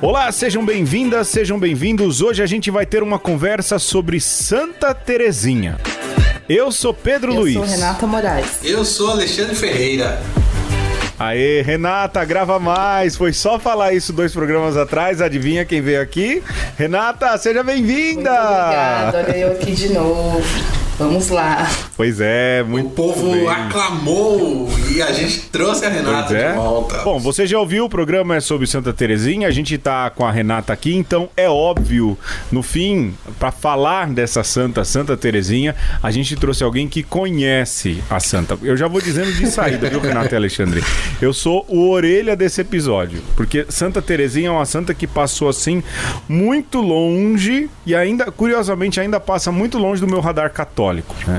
Olá, sejam bem-vindas, sejam bem-vindos. Hoje a gente vai ter uma conversa sobre Santa Terezinha. Eu sou Pedro Luiz. Eu sou Renata Moraes. Eu sou Alexandre Ferreira. Aê, Renata, grava mais. Foi só falar isso 2 programas atrás. Adivinha quem veio aqui? Renata, seja bem-vinda! Muito obrigada, olha eu aqui de novo. Vamos lá. Pois é, muito bem. O povo aclamou e a gente trouxe a Renata de volta. Bom, você já ouviu, o programa é sobre Santa Terezinha, a gente tá com a Renata aqui, então é óbvio, no fim, para falar dessa Santa Terezinha, a gente trouxe alguém que conhece a Santa. Eu já vou dizendo de saída, viu, Renata e Alexandre? Eu sou o orelha desse episódio, porque Santa Terezinha é uma santa que passou assim muito longe e ainda, curiosamente, ainda passa muito longe do meu radar católico.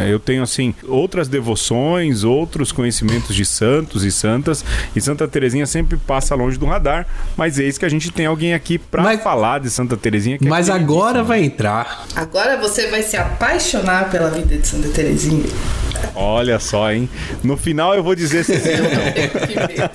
Eu tenho, assim, outras devoções, outros conhecimentos de santos e santas, e Santa Terezinha sempre passa longe do radar, mas eis que a gente tem alguém aqui pra falar de Santa Terezinha. Que mas agora vai entrar. Agora você vai se apaixonar pela vida de Santa Terezinha. Olha só, hein? No final eu vou dizer se sim ou não. Que medo.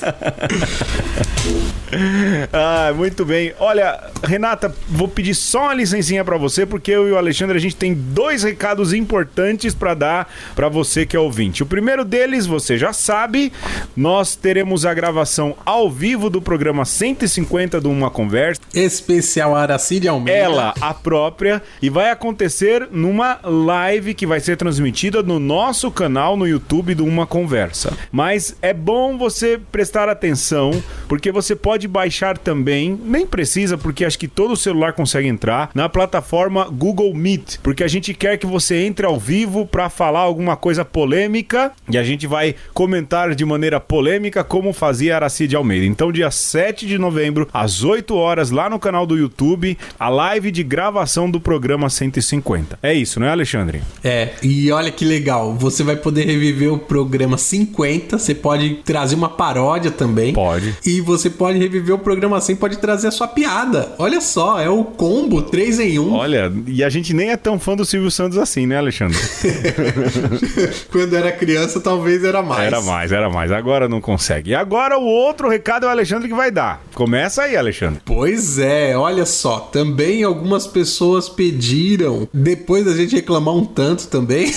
Ah, muito bem. Olha, Renata, vou pedir só uma licencinha pra você, porque eu e o Alexandre, a gente tem 2 recados importantes pra dar pra você que é ouvinte. O primeiro deles, você já sabe, nós teremos a gravação ao vivo do programa 150 do Uma Conversa. Especial Aracide Almeida. Ela, a própria, e vai acontecer numa live que vai ser transmitida no nosso canal no YouTube do Uma Conversa. Mas é bom você prestar atenção, porque você pode baixar também, nem precisa, porque acho que todo celular consegue entrar, na plataforma Google Meet, porque a gente quer que você entre ao vivo para falar alguma coisa polêmica, e a gente vai comentar de maneira polêmica como fazia Aracide Almeida. Então, dia 7 de novembro, às 8 horas, lá no canal do YouTube, a live de gravação do programa 150. É isso, não é, Alexandre? É, e olha que legal, você vai poder reviver o programa 50, você pode trazer uma paródia também. Pode. E você pode reviver o programa 100, pode trazer a sua piada. Olha só, é o combo 3 em 1. Olha, e a gente nem é tão fã do Silvio Santos assim, né, Alexandre? Quando era criança, talvez era mais. Era mais. Agora não consegue. E agora o outro recado é o Alexandre que vai dar. Começa aí, Alexandre. Pois é, olha só. Também algumas pessoas pediram, depois da gente reclamar um tanto também,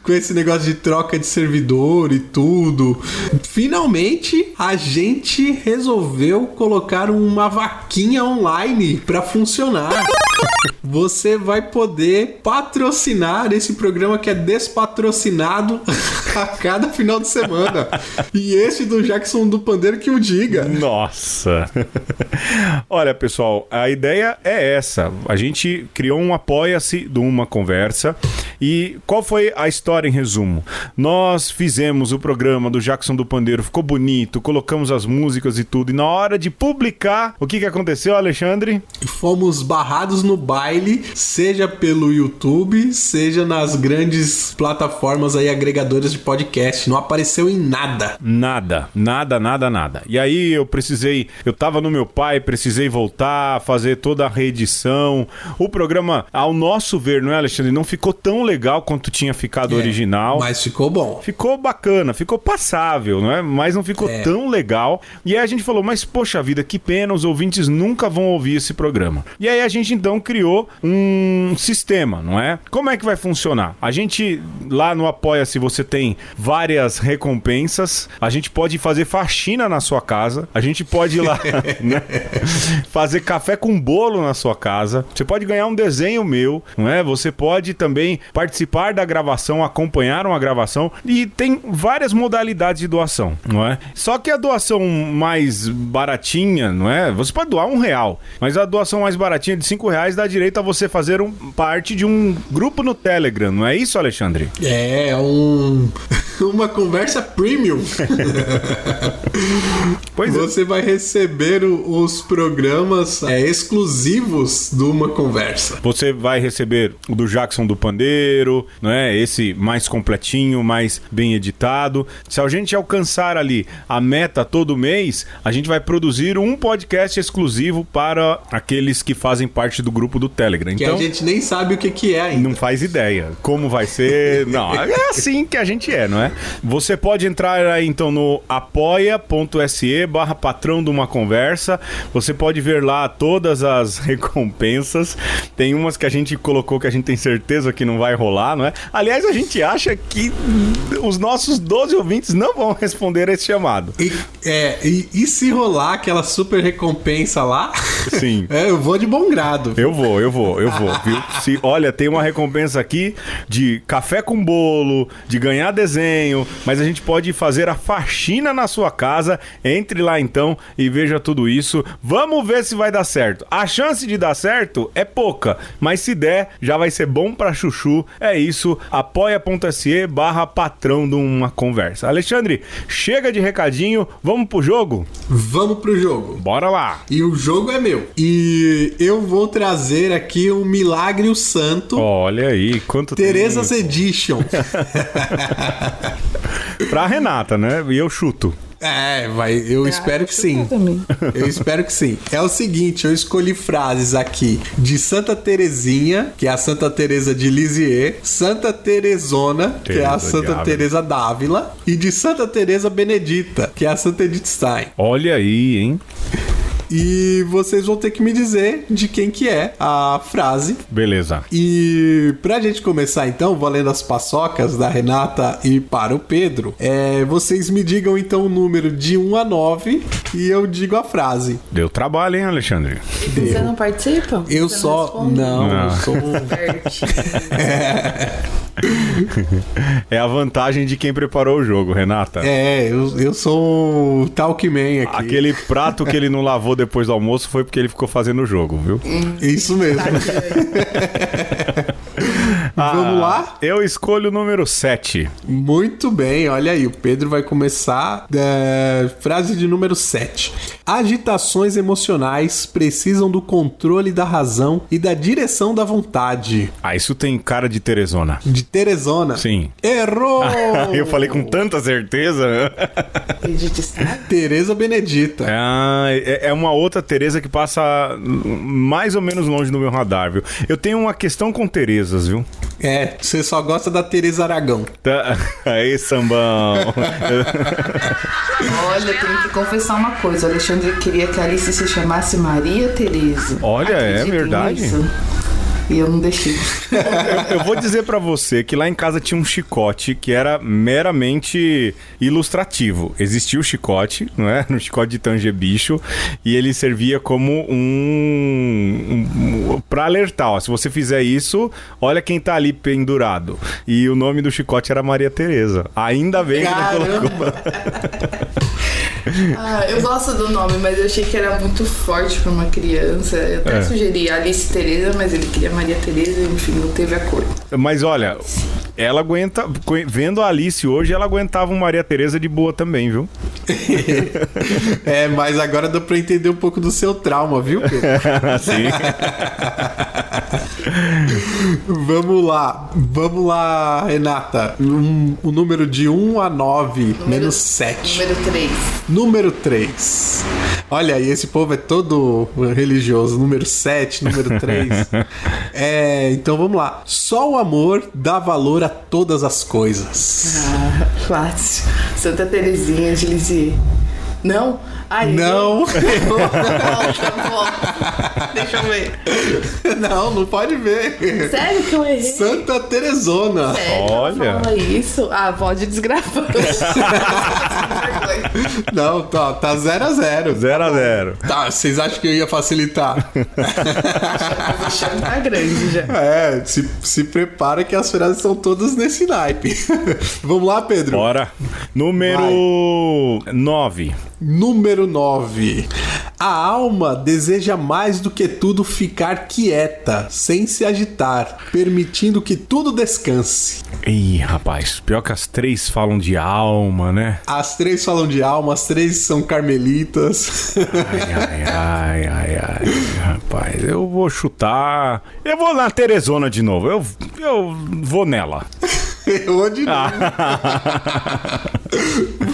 com esse negócio de troca de servidor e tudo, finalmente a gente resolveu colocar uma vaquinha online pra funcionar. Você vai poder patrocinar esse programa que é despatrocinado a cada final de semana. E esse do Jackson do Pandeiro que o diga. Nossa! Olha, pessoal, a ideia é essa. A gente criou um Apoia-se de Uma Conversa. E qual foi a história em resumo? Nós fizemos o programa do Jackson do Pandeiro, ficou bonito, colocamos as músicas e tudo. E na hora de publicar, o que aconteceu, Alexandre? Fomos barrados no baile, seja pelo YouTube, seja nas grandes plataformas aí agregadoras de podcast. Não apareceu em nada. Nada. E aí eu tava no meu pai, precisei voltar, fazer toda a reedição. O programa, ao nosso ver, não é, Alexandre? Não ficou tão legal quanto tinha ficado original. Mas ficou bom. Ficou bacana, ficou passável, não é? Mas não ficou tão legal. E aí a gente falou, mas poxa vida, que pena, os ouvintes nunca vão ouvir esse programa. E aí a gente então criou um sistema, não é? Como é que vai funcionar? A gente, lá no Apoia-se, você tem várias recompensas. A gente pode fazer faxina na sua casa. A gente pode ir lá, né? Fazer café com bolo na sua casa. Você pode ganhar um desenho meu, não é? Você pode também participar da gravação, acompanhar uma gravação, e tem várias modalidades de doação, não é? Só que a doação mais baratinha, não é? Você pode doar R$1, mas a doação mais baratinha de R$5 dá direito a você fazer parte de um grupo no Telegram, não é isso, Alexandre? É, uma conversa premium. Pois você vai receber os programas exclusivos de Uma Conversa. Você vai receber o do Jackson do Pandeiro, não é? Esse mais completinho, mais bem editado. Se a gente alcançar ali a meta todo mês, a gente vai produzir um podcast exclusivo para aqueles que fazem parte do grupo do Telegram. Que então, a gente nem sabe o que é ainda. Não faz ideia como vai ser. Não, é assim que a gente é, não é? né? Você pode entrar aí então no apoia.se/patrão de uma conversa. Você pode ver lá todas as recompensas. Tem umas que a gente colocou que a gente tem certeza que não vai rolar, não é? Aliás, a gente acha que os nossos 12 ouvintes não vão responder a esse chamado. E se rolar aquela super recompensa lá, Sim. eu vou de bom grado. Eu vou, viu? Olha, tem uma recompensa aqui de café com bolo, de ganhar desenho, mas a gente pode fazer a faxina na sua casa. Entre lá então e veja tudo isso. Vamos ver se vai dar certo. A chance de dar certo é pouca, mas se der, já vai ser bom pra chuchu. É isso, apoia.se/patrão de uma conversa. Alexandre, chega de recadinho, vamos pro jogo? Vamos pro jogo. Bora lá. E o jogo é meu. E eu vou trazer aqui um Milagre o Santo. Olha aí, quanto Teresa's tempo. Edition. Pra Renata, né? E eu chuto. Eu espero que sim. Eu espero que sim. É o seguinte, eu escolhi frases aqui de Santa Terezinha, que é a Santa Teresa de Lisieux, Santa Teresona, que é a Santa Teresa d'Ávila, e de Santa Teresa Benedita, que é a Santa Edith Stein. Olha aí, hein? E vocês vão ter que me dizer de quem que é a frase. Beleza. E pra gente começar então, valendo as paçocas da Renata e para o Pedro, vocês me digam então o número de 1 a 9 e eu digo a frase. Deu trabalho, hein, Alexandre? Você não participa? Eu Você só... responde? Não, eu sou... Certinho. É a vantagem de quem preparou o jogo, Renata. Eu sou o Talkman aqui. Aquele prato que ele não lavou depois do almoço foi porque ele ficou fazendo o jogo, viu? Isso mesmo. Vamos lá? Eu escolho o número 7. Muito bem, olha aí, o Pedro vai começar. Frase de número 7. Agitações emocionais precisam do controle da razão e da direção da vontade. Isso tem cara de Teresona. De Teresona? Sim. Errou! Eu falei com tanta certeza. Edith Stein? Teresa Benedita. É uma outra Teresa que passa mais ou menos longe do meu radar, viu? Eu tenho uma questão com Teresas, viu? Você só gosta da Teresa Aragão. Aí, sambão. Olha, eu tenho que confessar uma coisa. O Alexandre queria que a Alice se chamasse Maria Teresa. Olha, é verdade. Nisso? E eu não deixei. Eu vou dizer pra você que lá em casa tinha um chicote que era meramente ilustrativo. Existia o chicote, não é? Um chicote de tanger bicho. E ele servia como pra alertar, ó. Se você fizer isso, olha quem tá ali pendurado. E o nome do chicote era Maria Teresa. Ainda bem que não colocou. Eu gosto do nome, mas eu achei que era muito forte pra uma criança. Eu até sugeri Alice Teresa, mas ele queria Maria Teresa, enfim, não teve acordo. Mas olha, ela aguenta... Vendo a Alice hoje, ela aguentava um Maria Teresa de boa também, viu? Mas agora dá pra entender um pouco do seu trauma, viu, Pedro? Sim. Vamos lá, Renata. O número de 1 a 9, menos 7. Número 3. Número 3. Olha aí, esse povo é todo religioso. Número 7, número 3. Então vamos lá. Só o amor dá valor a todas as coisas. Fácil. Santa Terezinha de Lisieux. Não? Não. Volta. Deixa eu ver. Não pode ver. Sério que eu errei? Santa Teresona. Sério? Olha. Fala isso. Pode desgravar. Não, tá 0-0. 0-0. Tá, vocês acham que eu ia facilitar? O chão tá grande já. Se prepara que as frases são todas nesse naipe. Vamos lá, Pedro? Bora. Número 9. Número 9. A alma deseja mais do que tudo ficar quieta, sem se agitar, permitindo que tudo descanse. Ih, rapaz, pior que as 3 falam de alma, né? As 3 falam de alma, as 3 são carmelitas. Ai, rapaz, eu vou chutar. Eu vou na Teresona de novo. Eu vou nela. Errou de novo.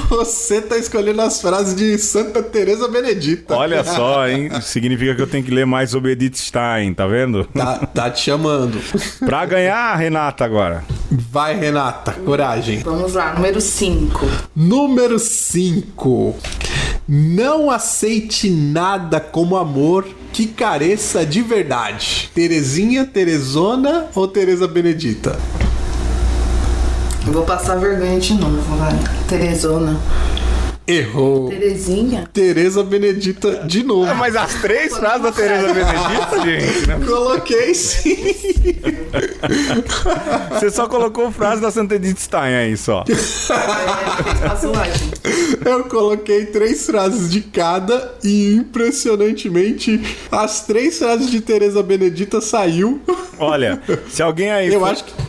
Você tá escolhendo as frases de Santa Teresa Benedita. Olha só, hein? Significa que eu tenho que ler mais sobre Edith Stein, tá vendo? Tá te chamando. Pra ganhar, Renata, agora. Vai, Renata, coragem. Vamos lá, número 5. Número 5. Não aceite nada como amor que careça de verdade. Terezinha, Terezona ou Tereza Benedita? Eu vou passar vergonha de novo, vai. Terezona. Errou. Terezinha? Tereza Benedita de novo. Mas as 3 frases da Tereza Benedita, gente, né? Coloquei sim. Você só colocou frase da Santa Edith Stein aí, só. Eu coloquei 3 frases de cada e, impressionantemente, as 3 frases de Tereza Benedita saiu. Olha, se alguém aí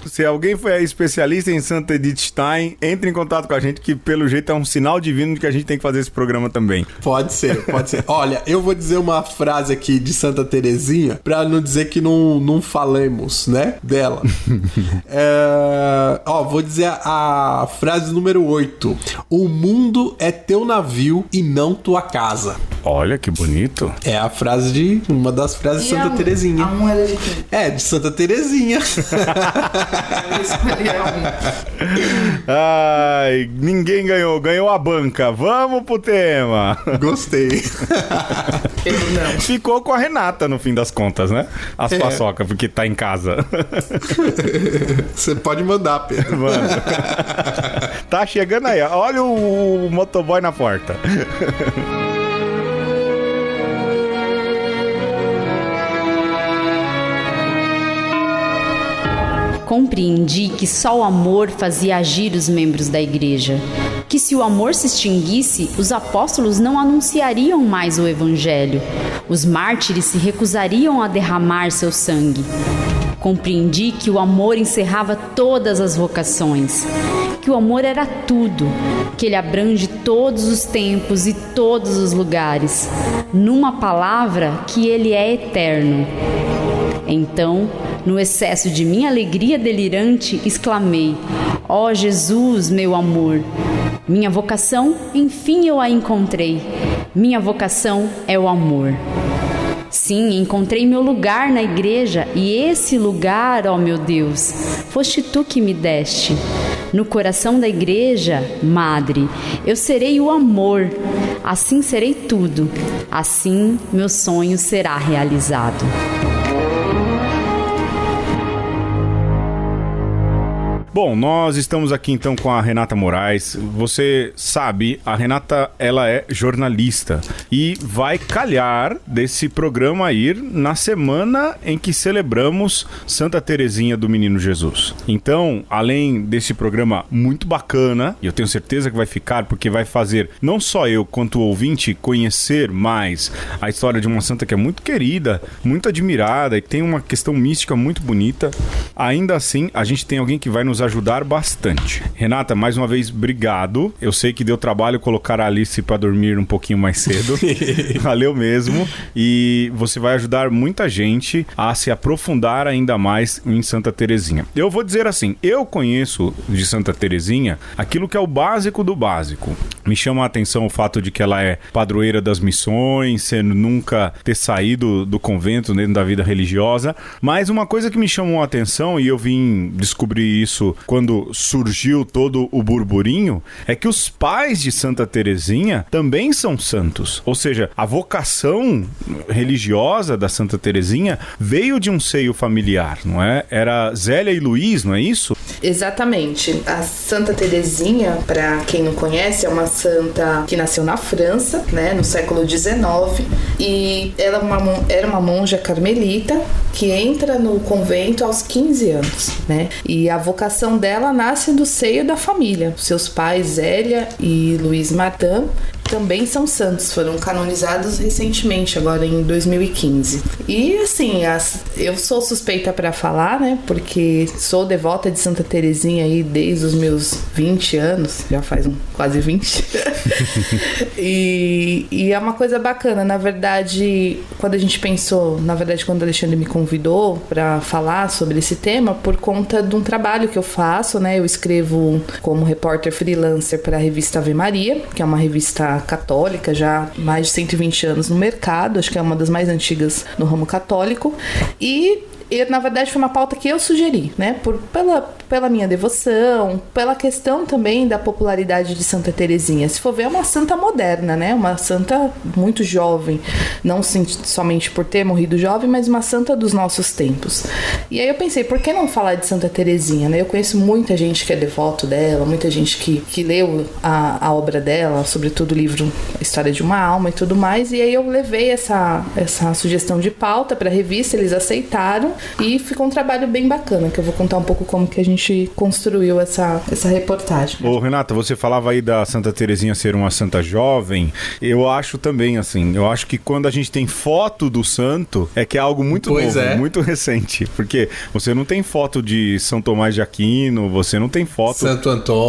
se alguém foi aí especialista em Santa Edith Stein, entre em contato com a gente, que pelo jeito é um sinal divino de que a gente tem que fazer esse programa também. Pode ser. Olha, eu vou dizer uma frase aqui de Santa Terezinha pra não dizer que não falamos, né, dela. Vou dizer a frase número 8. O mundo é teu navio e não tua casa. Olha, que bonito. É a frase uma das frases de Santa Terezinha. A 1 era de quem? É, de Santa Terezinha. Eu escolhi a 1. Ai, ninguém ganhou a banca. Vamos pro tema. Gostei. Eu não. Ficou com a Renata no fim das contas, né? As paçoca, porque tá em casa. Você pode mandar, Pedro. Mano. Tá chegando aí. Olha o motoboy na porta. Compreendi que só o amor fazia agir os membros da igreja. Que se o amor se extinguisse, os apóstolos não anunciariam mais o evangelho. Os mártires se recusariam a derramar seu sangue. Compreendi que o amor encerrava todas as vocações. Que o amor era tudo. Que ele abrange todos os tempos e todos os lugares. Numa palavra, que ele é eterno. Então, no excesso de minha alegria delirante, exclamei: ó Jesus, meu amor! Minha vocação, enfim eu a encontrei. Minha vocação é o amor. Sim, encontrei meu lugar na igreja, e esse lugar, ó meu Deus, foste tu que me deste. No coração da igreja, Madre, eu serei o amor. Assim serei tudo. Assim meu sonho será realizado. Bom, nós estamos aqui então com a Renata Moraes. Você sabe, a Renata, ela é jornalista e vai calhar desse programa ir na semana em que celebramos Santa Terezinha do Menino Jesus. Então, além desse programa muito bacana, e eu tenho certeza que vai ficar, porque vai fazer não só eu quanto o ouvinte conhecer mais a história de uma santa que é muito querida, muito admirada e que tem uma questão mística muito bonita, ainda assim a gente tem alguém que vai nos ajudar bastante. Renata, mais uma vez, obrigado. Eu sei que deu trabalho colocar a Alice para dormir um pouquinho mais cedo. Valeu mesmo. E você vai ajudar muita gente a se aprofundar ainda mais em Santa Terezinha. Eu vou dizer assim, eu conheço de Santa Terezinha aquilo que é o básico do básico. Me chama a atenção o fato de que ela é padroeira das missões, sem nunca ter saído do convento dentro da vida religiosa. Mas uma coisa que me chamou a atenção, e eu vim descobrir isso quando surgiu todo o burburinho, é que os pais de Santa Terezinha também são santos. Ou seja, a vocação religiosa da Santa Terezinha veio de um seio familiar, não é? Era Zélia e Luiz, não é isso? Exatamente. A Santa Terezinha, para quem não conhece, é uma santa que nasceu na França, né, no século XIX, e ela era uma monja carmelita que entra no convento aos 15 anos, né? E a vocação dela nasce do seio da família. Seus pais, Zélia e Luiz Martin, também são santos, foram canonizados recentemente, agora em 2015. E assim, eu sou suspeita para falar, né? Porque sou devota de Santa Terezinha aí desde os meus 20 anos, já faz quase 20. e é uma coisa bacana, na verdade, quando o Alexandre me convidou para falar sobre esse tema, por conta de um trabalho que eu faço, né? Eu escrevo como repórter freelancer para a revista Ave Maria, que é uma revista católica, já há mais de 120 anos no mercado, acho que é uma das mais antigas no ramo católico, e na verdade, foi uma pauta que eu sugeri, né? Pela minha devoção, pela questão também da popularidade de Santa Teresinha. Se for ver, é uma santa moderna, né? Uma santa muito jovem, não somente por ter morrido jovem, mas uma santa dos nossos tempos. E aí eu pensei, por que não falar de Santa Teresinha, né? Eu conheço muita gente que é devoto dela, muita gente que leu a obra dela, sobretudo o livro História de uma Alma e tudo mais, e aí eu levei essa sugestão de pauta para a revista, eles aceitaram, e ficou um trabalho bem bacana, que eu vou contar um pouco como que a gente construiu essa reportagem. Ô, Renata, você falava aí da Santa Teresinha ser uma santa jovem. Eu acho também, assim, eu acho que quando a gente tem foto do santo, é que é algo muito novo, muito recente. Porque você não tem foto de São Tomás de Aquino, você não tem foto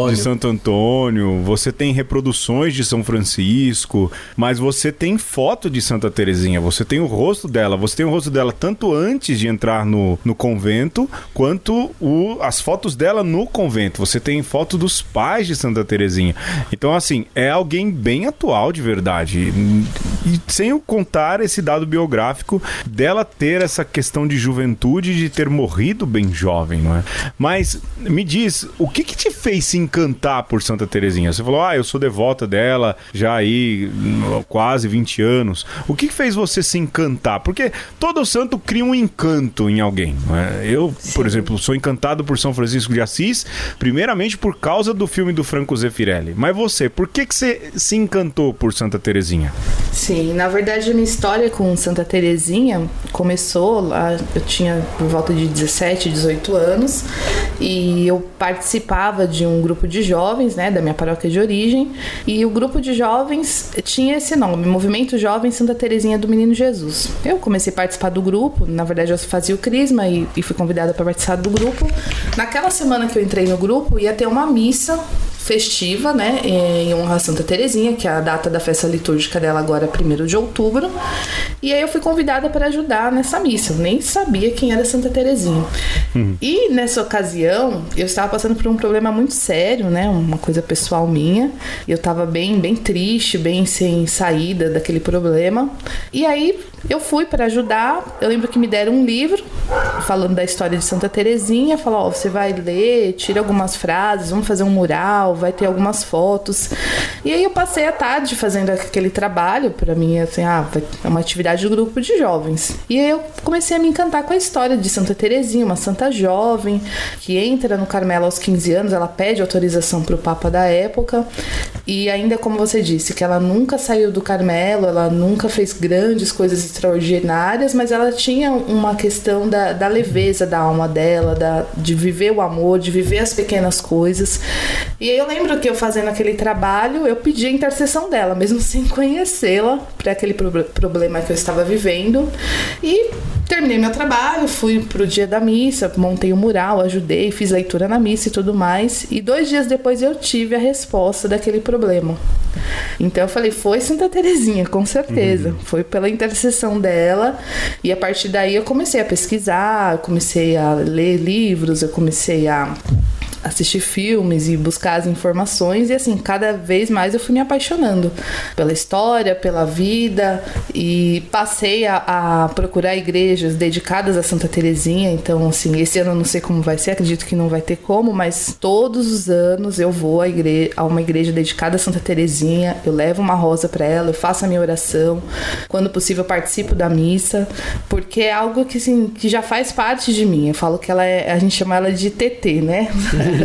de Santo Antônio, você tem reproduções de São Francisco, mas você tem foto de Santa Teresinha, você tem o rosto dela, você tem o rosto dela tanto antes de entrar no convento, quanto as fotos dela no convento. Você tem foto dos pais de Santa Teresinha. Então, assim, é alguém bem atual de verdade. E sem contar esse dado biográfico dela ter essa questão de juventude, de ter morrido bem jovem, não é? Mas me diz, o que te fez se encantar por Santa Teresinha? Você falou, eu sou devota dela já aí quase 20 anos. O que fez você se encantar? Porque todo santo cria um encanto em alguém, não é? Eu, por exemplo, sou encantado por São Francisco de Assis, primeiramente por causa do filme do Franco Zeffirelli. Mas você, por que você se encantou por Santa Teresinha? Sim, na verdade a minha história com Santa Teresinha começou lá, eu tinha por volta de 17, 18 anos, e eu participava de um grupo de jovens, né, da minha paróquia de origem, e o grupo de jovens tinha esse nome, Movimento Jovem Santa Teresinha do Menino Jesus. Eu comecei a participar do grupo, na verdade eu fazia o crisma e fui convidada para participar do grupo. Naquela semana que eu entrei no grupo, ia ter uma missa festiva, né, em honra a Santa Teresinha, que é a data da festa litúrgica dela agora é 1º de outubro, e aí eu fui convidada para ajudar nessa missa. Eu nem sabia quem era Santa Teresinha. E nessa ocasião, eu estava passando por um problema muito sério, né, uma coisa pessoal minha, e eu estava bem triste, bem sem saída daquele problema, e aí eu fui para ajudar. Eu lembro que me deram um livro falando da história de Santa Teresinha, falou, você vai ler, tira algumas frases, vamos fazer um mural, vai ter algumas fotos. E aí eu passei a tarde fazendo aquele trabalho, para mim, assim, é uma atividade do grupo de jovens. E aí eu comecei a me encantar com a história de Santa Teresinha, uma santa jovem, que entra no Carmelo aos 15 anos, ela pede autorização para o Papa da época, e ainda como você disse, que ela nunca saiu do Carmelo, ela nunca fez grandes coisas extraordinárias, mas ela tinha uma questão da leveza da alma dela, de viver o amor, de viver as pequenas coisas. E aí eu lembro que eu fazendo aquele trabalho, eu pedi a intercessão dela, mesmo sem conhecê-la, para aquele problema que eu estava vivendo. E terminei meu trabalho, fui pro dia da missa, montei o mural, ajudei, fiz leitura na missa e tudo mais. E 2 dias depois eu tive a resposta daquele problema. Então eu falei, foi Santa Teresinha, com certeza. Foi pela intercessão dela. E a partir daí eu comecei a pesquisar, eu comecei a ler livros, eu comecei a assistir filmes e buscar as informações, e assim, cada vez mais eu fui me apaixonando pela história, pela vida, e passei a procurar igrejas dedicadas a Santa Teresinha. Então, assim, esse ano eu não sei como vai ser, acredito que não vai ter como, mas todos os anos eu vou a uma igreja dedicada a Santa Teresinha, eu levo uma rosa para ela, eu faço a minha oração, quando possível eu participo da missa, porque é algo que, assim, que já faz parte de mim. Eu falo que a gente chama ela de TT, né?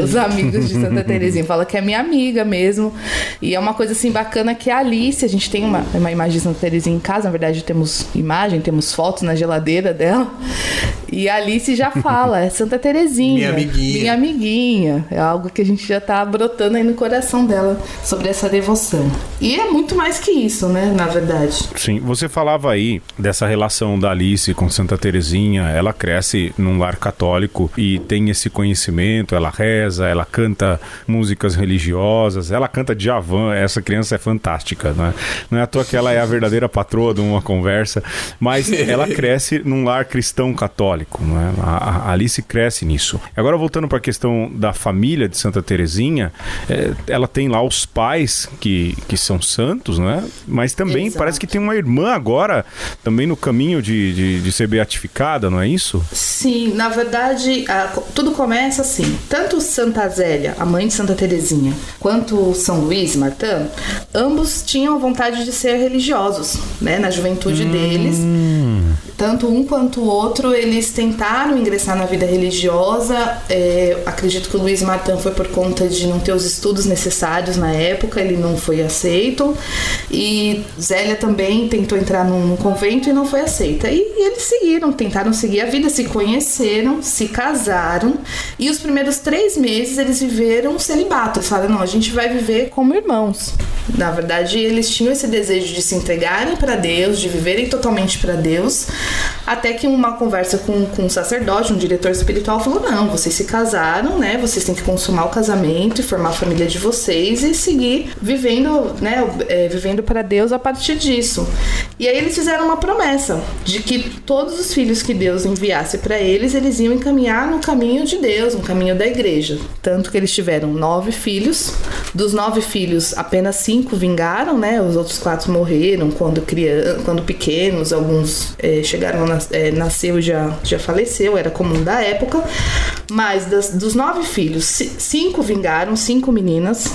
Os amigos de Santa Teresinha falam que é minha amiga mesmo. E é uma coisa assim bacana que a Alice, a gente tem uma imagem de Santa Teresinha em casa, na verdade temos temos fotos na geladeira dela. E a Alice já fala, é Santa Teresinha, minha amiguinha. É algo que a gente já tá brotando aí no coração dela sobre essa devoção. E é muito mais que isso, né, na verdade. Sim, você falava aí dessa relação da Alice com Santa Teresinha. Ela cresce num lar católico e tem esse conhecimento, ela reza, ela canta músicas religiosas, ela canta Djavan. Essa criança é fantástica, não é? Não é à toa que ela é a verdadeira patroa de uma conversa, mas ela cresce num lar cristão católico. católico, não é? Ali se cresce nisso. Agora, voltando para a questão da família de Santa Terezinha, ela tem lá os pais que são santos, né? Mas também Exato. parece que tem uma irmã agora também no caminho de ser beatificada, não é isso? Sim, na verdade, tudo começa assim. Tanto Santa Zélia, a mãe de Santa Terezinha, quanto São Luís Martin, ambos tinham vontade de ser religiosos, né? Na juventude deles. Tanto um quanto o outro, eles tentaram ingressar na vida religiosa. Acredito que o Luís Martin foi por conta de não ter os estudos necessários na época, ele não foi aceito. E Zélia também tentou entrar num convento e não foi aceita. E eles tentaram seguir a vida, se conheceram, se casaram. E os primeiros 3 meses eles viveram celibato. Eles falaram, não, a gente vai viver como irmãos. Na verdade, eles tinham esse desejo de se entregarem para Deus, de viverem totalmente para Deus, até que uma conversa com um sacerdote, um diretor espiritual, falou, não, vocês se casaram, né? Vocês têm que consumar o casamento e formar a família de vocês e seguir vivendo, né? Vivendo para Deus a partir disso. E aí eles fizeram uma promessa de que todos os filhos que Deus enviasse para eles, eles iam encaminhar no caminho de Deus, no caminho da igreja. Tanto que eles tiveram 9 filhos. Dos 9 filhos, apenas 5 vingaram, né? Os outros 4 morreram quando pequenos. Alguns chegaram, nasceu e já faleceu, era comum da época. Mas dos 9 filhos, 5 vingaram, 5 meninas.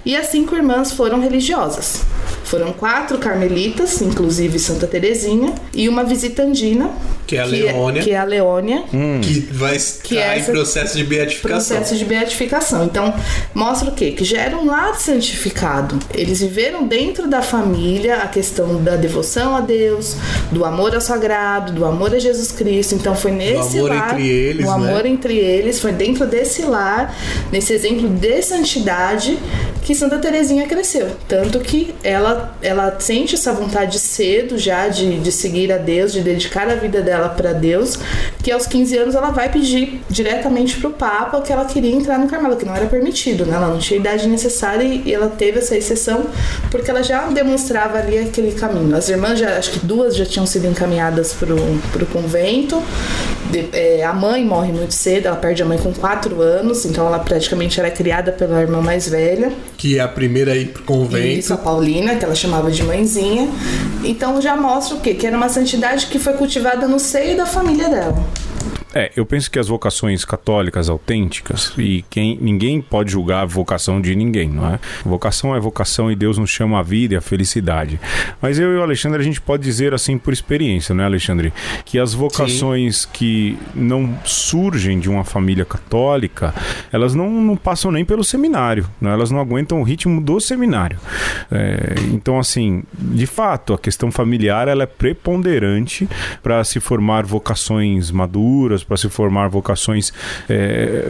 E as 5 irmãs foram religiosas. Foram 4 carmelitas, inclusive Santa Terezinha, e uma visitandina, que é a Leônia. Que é a Leônia. Que vai estar em processo de beatificação. Processo de beatificação. Então, mostra o quê? Que já era um lar santificado. Eles viveram dentro da família a questão da devoção a Deus, do amor ao sagrado, do amor a Jesus Cristo. Então, foi nesse amor lar... entre eles, o amor entre eles. Foi dentro desse lar, nesse exemplo de santidade, que Santa Terezinha cresceu. Tanto que ela sente essa vontade cedo já de seguir a Deus, de dedicar a vida dela para Deus, que aos 15 anos ela vai pedir diretamente pro Papa que ela queria entrar no Carmelo, que não era permitido, né? Ela não tinha idade necessária e ela teve essa exceção porque ela já demonstrava ali aquele caminho. As irmãs, acho que 2 já tinham sido encaminhadas pro convento. A mãe morre muito cedo, ela perde a mãe com 4 anos, então ela praticamente era criada pela irmã mais velha. Que é a primeira a ir pro convento. Isso, a Paulina, que ela chamava de mãezinha. Então já mostra o quê? Que era uma santidade que foi cultivada no seio da família dela. Eu penso que as vocações católicas autênticas, e ninguém pode julgar a vocação de ninguém, não é? Vocação é vocação e Deus nos chama a vida e a felicidade. Mas eu e o Alexandre, a gente pode dizer assim por experiência, não é, Alexandre? Que as vocações que não surgem de uma família católica, elas não passam nem pelo seminário, não é? Elas não aguentam o ritmo do seminário. Então, assim, de fato, a questão familiar ela é preponderante para se formar vocações maduras, para se formar vocações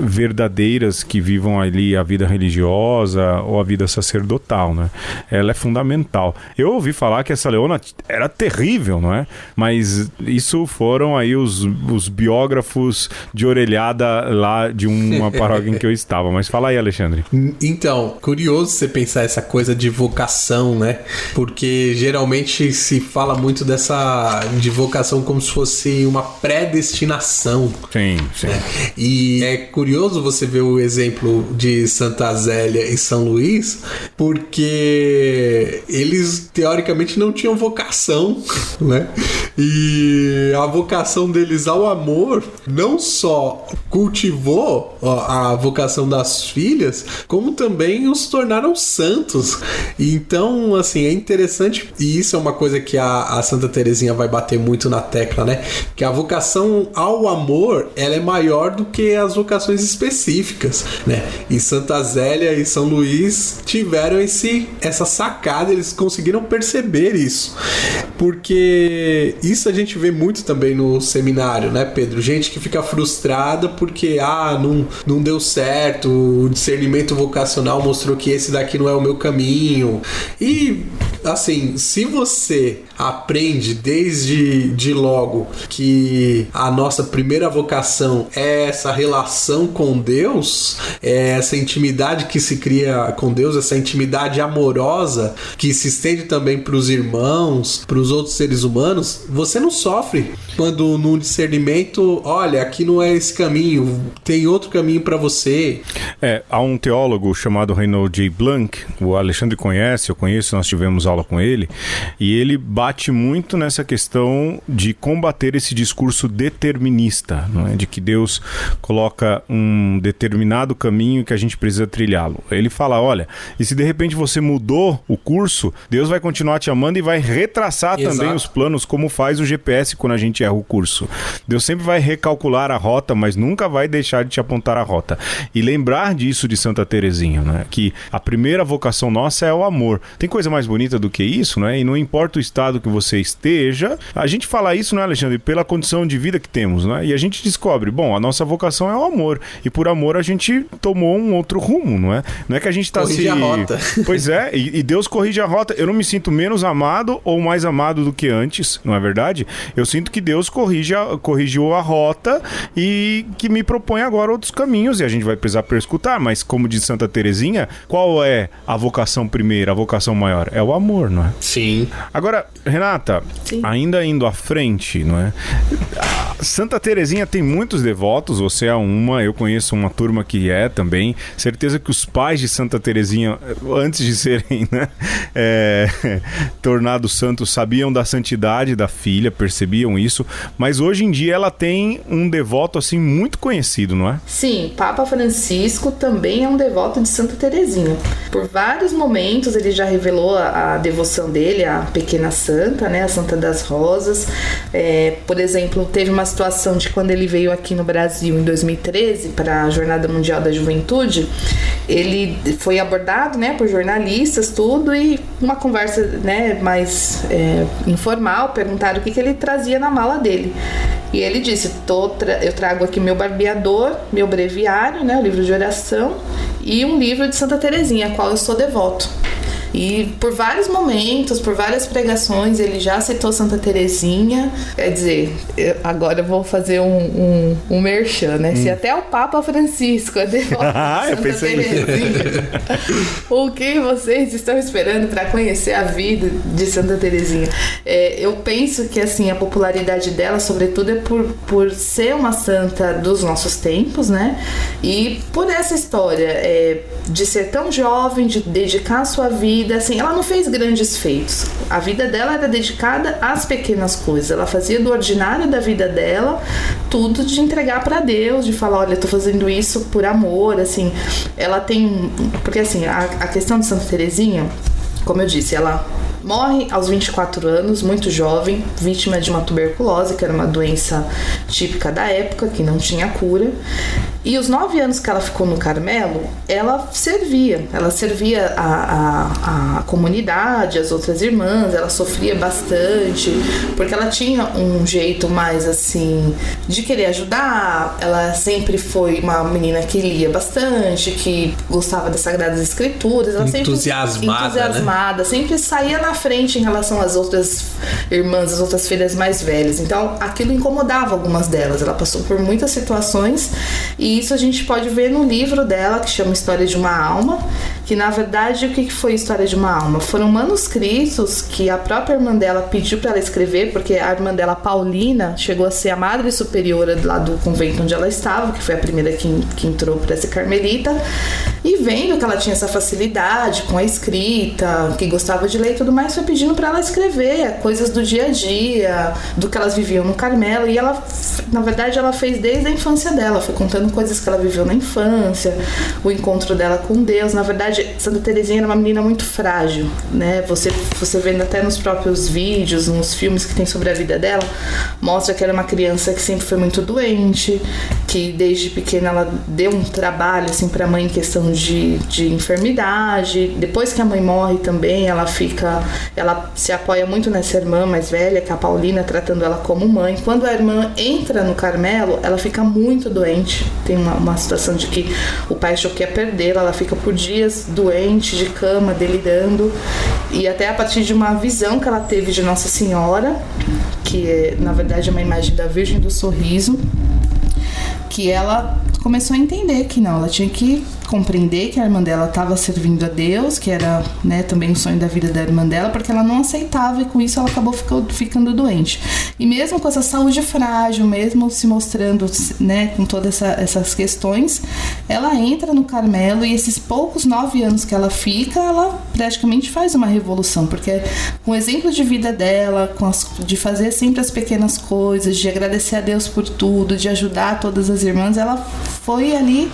verdadeiras que vivam ali a vida religiosa ou a vida sacerdotal, né? Ela é fundamental. Eu ouvi falar que essa Leona era terrível, não é? Mas isso foram aí os biógrafos de orelhada lá de uma paróquia em que eu estava. Mas fala aí, Alexandre. Então, curioso você pensar essa coisa de vocação, né? Porque geralmente se fala muito de vocação como se fosse uma predestinação. Sim. E é curioso você ver o exemplo de Santa Zélia e São Luís, porque eles teoricamente não tinham vocação, né? E a vocação deles ao amor não só cultivou a vocação das filhas, como também os tornaram santos. Então, assim, é interessante, e isso é uma coisa que a Santa Terezinha vai bater muito na tecla, né? Que a vocação ao amor, ela é maior do que as vocações específicas, né? E Santa Zélia e São Luís tiveram essa sacada, eles conseguiram perceber isso. Porque isso a gente vê muito também no seminário, né, Pedro? Gente que fica frustrada porque não deu certo, o discernimento vocacional mostrou que esse daqui não é o meu caminho. E Assim, se você aprende desde logo que a nossa primeira vocação é essa relação com Deus, é essa intimidade que se cria com Deus, essa intimidade amorosa que se estende também para os irmãos, para os outros seres humanos, você não sofre quando num discernimento, olha, aqui não é esse caminho, tem outro caminho para você. Há um teólogo chamado Reynold J. Blanc, o Alexandre conhece, eu conheço, nós tivemos aula com ele, e ele bate muito nessa questão de combater esse discurso determinista, não é? De que Deus coloca um determinado caminho que a gente precisa trilhá-lo. Ele fala, olha, e se de repente você mudou o curso, Deus vai continuar te amando e vai retraçar também os planos, como faz o GPS quando a gente erra o curso. Deus sempre vai recalcular a rota, mas nunca vai deixar de te apontar a rota. E lembrar disso de Santa Teresinha, né? Que a primeira vocação nossa é o amor. Tem coisa mais bonita do que isso, né? E não importa o estado que você esteja, a gente fala isso, né, Alexandre? Pela condição de vida que temos, né? E a gente descobre, bom, a nossa vocação é o amor. E por amor a gente tomou um outro rumo, não é? Não é que a gente tá corrige a rota. Pois é, e Deus corrige a rota. Eu não me sinto menos amado ou mais amado do que antes, não é verdade? Eu sinto que Deus corrigiu a rota e que me propõe agora outros caminhos, e a gente vai precisar escutar, mas como diz Santa Teresinha, qual é a vocação primeira, a vocação maior? É o amor, não é? Sim. Agora, Renata, Sim. Ainda indo à frente, não é? Santa Teresinha tem muitos devotos, você é uma, eu conheço uma turma que é também, certeza que os pais de Santa Teresinha, antes de serem, né, tornados santos, sabiam da santidade da filha, percebiam isso, mas hoje em dia ela tem um devoto assim muito conhecido, não é? Sim, Papa Francisco também é um devoto de Santa Teresinha. Por vários momentos ele já revelou a devoção dele à pequena santa, né, a Santa das Rosas. Por exemplo, teve uma situação de quando ele veio aqui no Brasil em 2013 para a Jornada Mundial da Juventude, ele foi abordado, né, por jornalistas, tudo, e uma conversa, né, mais informal, perguntaram o que ele trazia na mala dele. E ele disse, eu trago aqui meu barbeador, meu breviário, né, o livro de oração, e um livro de Santa Teresinha, a qual eu sou devoto. E por vários momentos, por várias pregações, ele já citou Santa Teresinha. Quer dizer, agora eu vou fazer um merchan, né? Se até o Papa Francisco é devoto de Santa Teresinha, o que vocês estão esperando para conhecer a vida de Santa Teresinha? Eu penso que assim, a popularidade dela, sobretudo, é por ser uma santa dos nossos tempos, né? E por essa história de ser tão jovem, de dedicar a sua vida, assim, ela não fez grandes feitos. A vida dela era dedicada às pequenas coisas. Ela fazia do ordinário da vida dela tudo de entregar para Deus, de falar, olha, eu tô fazendo isso por amor, assim. Ela tem... Porque, assim, a questão de Santa Teresinha, como eu disse, ela morre aos 24 anos, muito jovem, vítima de uma tuberculose, que era uma doença típica da época, que não tinha cura. E os 9 anos que ela ficou no Carmelo, ela servia a comunidade, as outras irmãs, ela sofria bastante, porque ela tinha um jeito mais assim, de querer ajudar. Ela sempre foi uma menina que lia bastante, que gostava das Sagradas Escrituras, ela entusiasmada, sempre saía na frente em relação às outras irmãs, às outras filhas mais velhas. Então aquilo incomodava algumas delas. Ela passou por muitas situações, e isso a gente pode ver no livro dela, que chama História de uma Alma, que na verdade o que foi História de uma Alma? Foram manuscritos que a própria irmã dela pediu para ela escrever, porque a irmã dela, Paulina, chegou a ser a madre superiora lá do convento onde ela estava, que foi a primeira que entrou para ser carmelita, e vendo que ela tinha essa facilidade com a escrita, que gostava de ler e tudo mais, foi pedindo para ela escrever coisas do dia a dia, do que elas viviam no Carmelo, e ela, na verdade, ela fez desde a infância dela, foi contando coisas que ela viveu na infância, o encontro dela com Deus. Na verdade, Santa Teresinha era uma menina muito frágil, né? Você vendo até nos próprios vídeos, nos filmes que tem sobre a vida dela, mostra que era uma criança que sempre foi muito doente, que desde pequena ela deu um trabalho assim para a mãe em questão de enfermidade. Depois que a mãe morre também, ela se apoia muito nessa irmã mais velha, que é a Paulina, tratando ela como mãe. Quando a irmã entra no Carmelo, ela fica muito doente. Tem uma situação de que o pai achou que ia perdê-la, ela fica por dias doente, de cama, delirando. E até a partir de uma visão que ela teve de Nossa Senhora, que na verdade é uma imagem da Virgem do Sorriso, que ela começou a entender que não, ela tinha que compreender que a irmã dela estava servindo a Deus, que era, né, também o sonho da vida da irmã dela, porque ela não aceitava, e com isso ela acabou ficando doente. E mesmo com essa saúde frágil, mesmo se mostrando, né, com todas essas questões, ela entra no Carmelo, e esses poucos 9 anos que ela fica, ela praticamente faz uma revolução, porque com o exemplo de vida dela, de fazer sempre as pequenas coisas, de agradecer a Deus por tudo, de ajudar todas as irmãs, ela foi ali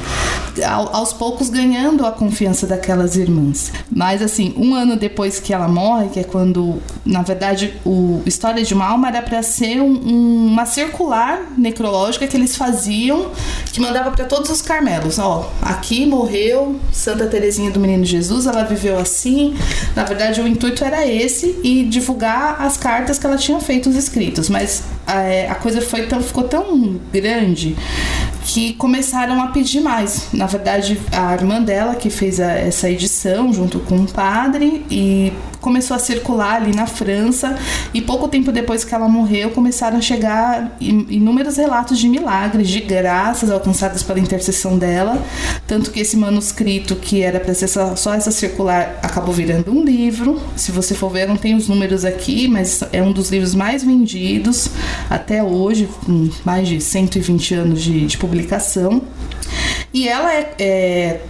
aos poucos ganhando a confiança daquelas irmãs. Mas assim, 1 ano depois que ela morre, que é quando, na verdade, o História de uma Alma era para ser uma circular necrológica que eles faziam, que mandava para todos os Carmelos. Ó, aqui morreu Santa Teresinha do Menino Jesus, ela viveu assim. Na verdade, o intuito era esse, e divulgar as cartas que ela tinha feito, os escritos. Mas a coisa ficou tão grande que começaram a pedir mais. Na verdade, a irmã dela que fez essa edição junto com um padre, e começou a circular ali na França, e pouco tempo depois que ela morreu começaram a chegar inúmeros relatos de milagres, de graças alcançadas pela intercessão dela, tanto que esse manuscrito, que era para ser só essa circular, acabou virando um livro. Se você for ver, não tem os números aqui, mas é um dos livros mais vendidos até hoje, com mais de 120 anos de publicação. E ela é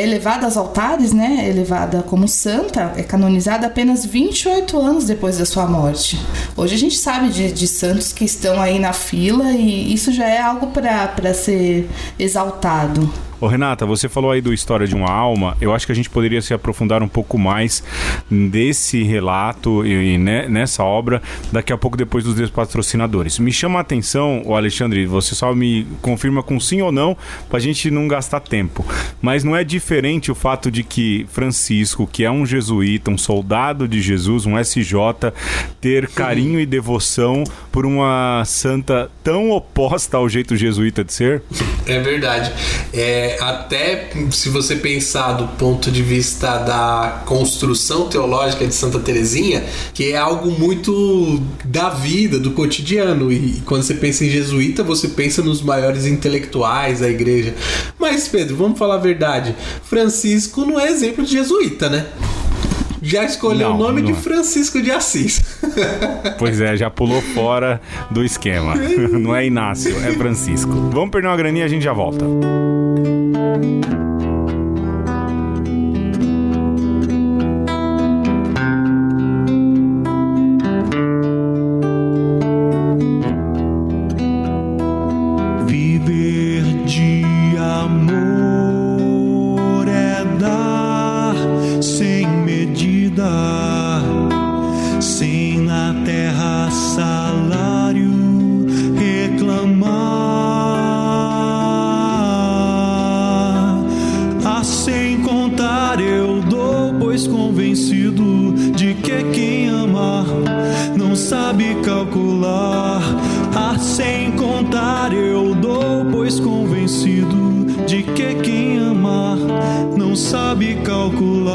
elevada aos altares, né? É elevada como santa, é canonizada apenas 28 anos depois da sua morte. Hoje a gente sabe de santos que estão aí na fila, e isso já é algo para ser exaltado. Ô Renata, você falou aí do História de uma Alma. Eu acho que a gente poderia se aprofundar um pouco mais desse relato e nessa obra daqui a pouco, depois dos patrocinadores. Me chama a atenção, o Alexandre, você só me confirma com sim ou não, pra gente não gastar tempo. Mas não é diferente o fato de que Francisco, que é um jesuíta, um soldado de Jesus, um SJ, ter carinho e devoção por uma santa tão oposta ao jeito jesuíta de ser? É verdade. Até se você pensar do ponto de vista da construção teológica de Santa Teresinha, que é algo muito da vida, do cotidiano, e quando você pensa em jesuíta, você pensa nos maiores intelectuais da igreja. Mas, Pedro, vamos falar a verdade, Francisco não é exemplo de jesuíta, né? Já escolheu o nome de Francisco de Assis. Pois é, já pulou fora do esquema. Não é Inácio, é Francisco. Vamos perder uma graninha e a gente já volta. Viver de amor é dar sem medida, sem na terra salário reclamar. Sem contar eu dou, pois convencido de que quem ama não sabe calcular. Sem contar eu dou, pois convencido de que quem ama não sabe calcular.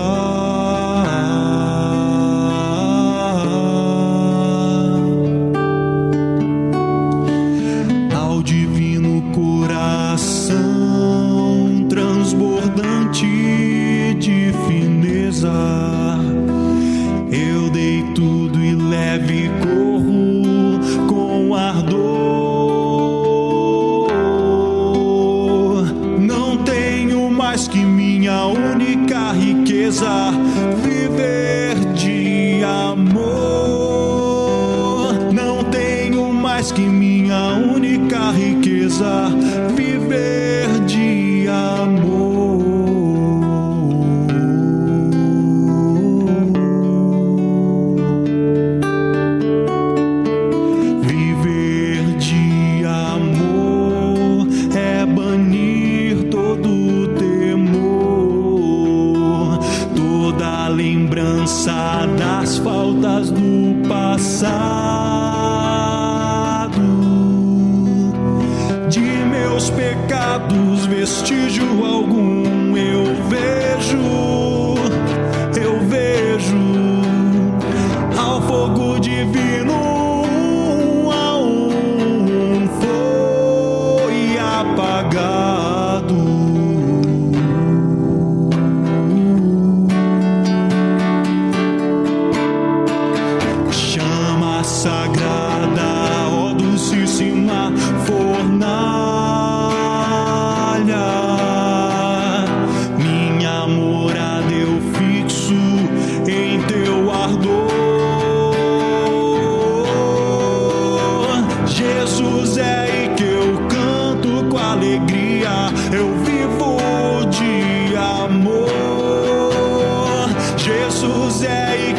Ao divino coração transbordante de fineza, eu dei tudo e leve corro com ardor. Não tenho mais que minha única riqueza, viver de amor. Não tenho mais que minha única riqueza, viver de amor. Viver de amor é banir todo temor, toda lembrança das faltas do passado, de meus pecados vestígio algum eu vejo,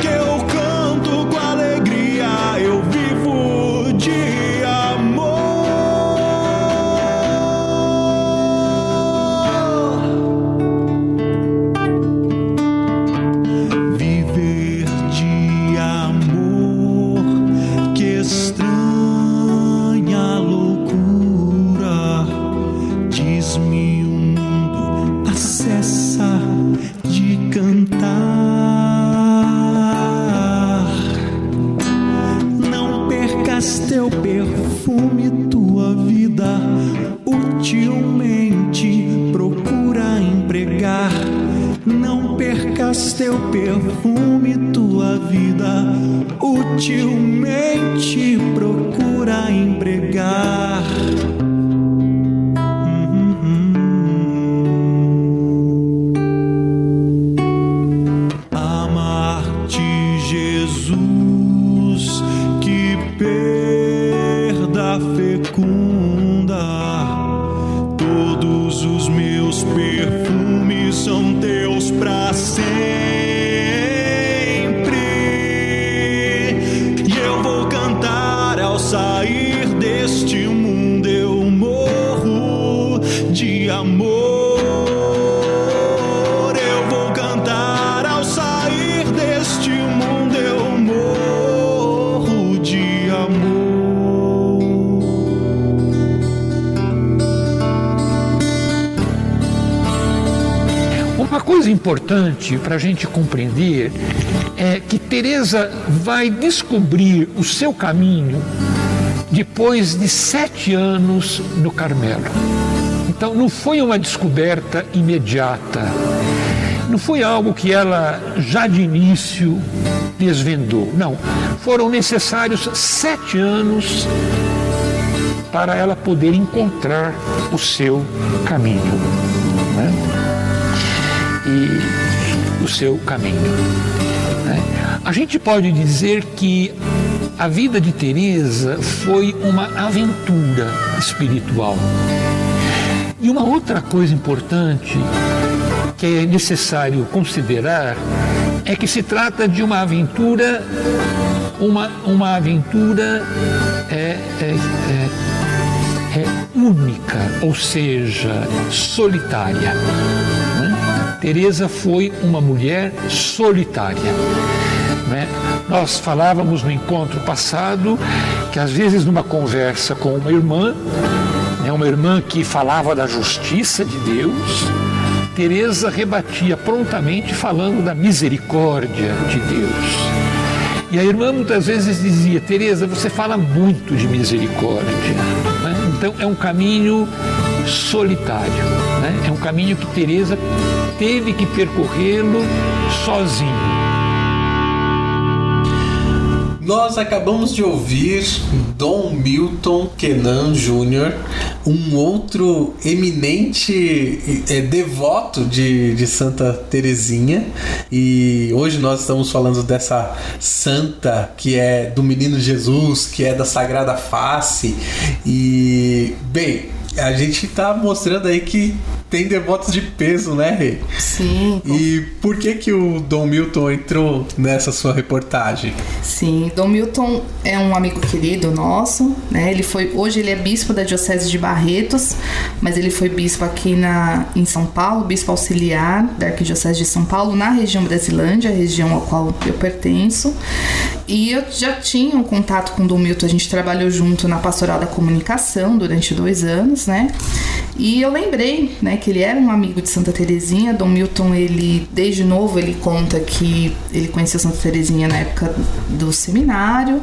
que eu canto com alegria, eu vivo de amor. Viver de amor, que estranha loucura. Diz-me o mundo, acessa de cantar. Não percas teu perfume, tua vida utilmente procura empregar. Não percas teu perfume, tua vida utilmente procura empregar. Amar-te, Jesus, que perda fecunda. Todos os meus perfumes são teus pra sempre. E eu vou cantar ao sair deste mundo. Eu morro de amor. Eu vou cantar ao sair deste mundo. Eu morro de amor. Uma coisa importante para a gente compreender é que Teresa vai descobrir o seu caminho depois de 7 anos no Carmelo. Então não foi uma descoberta imediata, não foi algo que ela já de início desvendou, não. Foram necessários 7 anos para ela poder encontrar o seu caminho, né? E o seu caminho, né? A gente pode dizer que a vida de Teresa foi uma aventura espiritual. E uma outra coisa importante que é necessário considerar é que se trata de uma aventura, uma aventura única, ou seja, solitária, né? Teresa foi uma mulher solitária, né? Nós falávamos no encontro passado que às vezes numa conversa com uma irmã que falava da justiça de Deus, Teresa rebatia prontamente falando da misericórdia de Deus. E a irmã muitas vezes dizia: Teresa, você fala muito de misericórdia, né? Então é um caminho solitário, né? É um caminho que Teresa teve que percorrê-lo sozinha. Nós acabamos de ouvir Dom Milton Quenan Jr., um outro eminente devoto de Santa Teresinha, e hoje nós estamos falando dessa santa que é do Menino Jesus, que é da Sagrada Face. E, bem, a gente está mostrando aí que tem devotos de peso, né, Rê? Sim. E por que o Dom Milton entrou nessa sua reportagem? Sim, Dom Milton é um amigo querido nosso, né? Hoje ele é bispo da Diocese de Barretos, mas ele foi bispo aqui em São Paulo, bispo auxiliar da Arquidiocese de São Paulo, na região Brasilândia, a região a qual eu pertenço. E eu já tinha um contato com o Dom Milton, a gente trabalhou junto na Pastoral da Comunicação durante 2 anos, né? E eu lembrei, né, que ele era um amigo de Santa Teresinha. Dom Milton, ele, desde novo, ele conta que ele conheceu Santa Teresinha na época do seminário,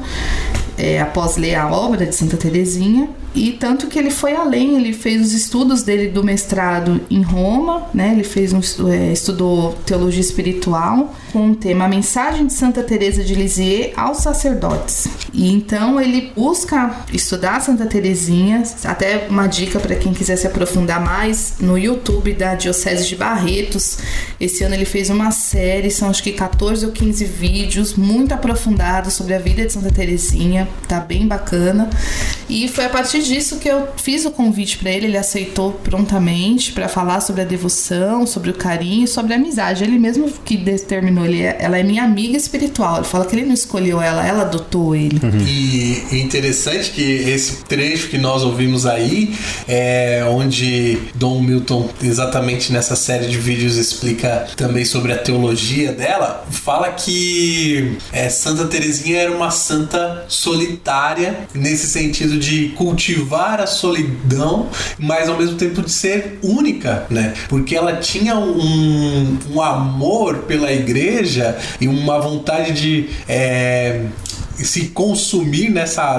após ler a obra de Santa Teresinha. E tanto que ele foi além, ele fez os estudos dele do mestrado em Roma, né? Ele fez estudou teologia espiritual com o tema A Mensagem de Santa Teresa de Lisieux aos sacerdotes. E então ele busca estudar Santa Teresinha, até uma dica para quem quiser se aprofundar mais, no YouTube da Diocese de Barretos. Esse ano ele fez uma série, são acho que 14 ou 15 vídeos muito aprofundados sobre a vida de Santa Teresinha, tá bem bacana. E foi a partir partir disso que eu fiz o convite para ele aceitou prontamente para falar sobre a devoção, sobre o carinho, sobre a amizade. Ele mesmo que determinou, ela é minha amiga espiritual. Ele fala que ele não escolheu ela adotou ele. E interessante que esse trecho que nós ouvimos aí é onde Dom Milton, exatamente nessa série de vídeos, explica também sobre a teologia dela, fala que Santa Teresinha era uma santa solitária, nesse sentido de cultivar a solidão, mas ao mesmo tempo de ser única, né? Porque ela tinha um amor pela igreja e uma vontade de se consumir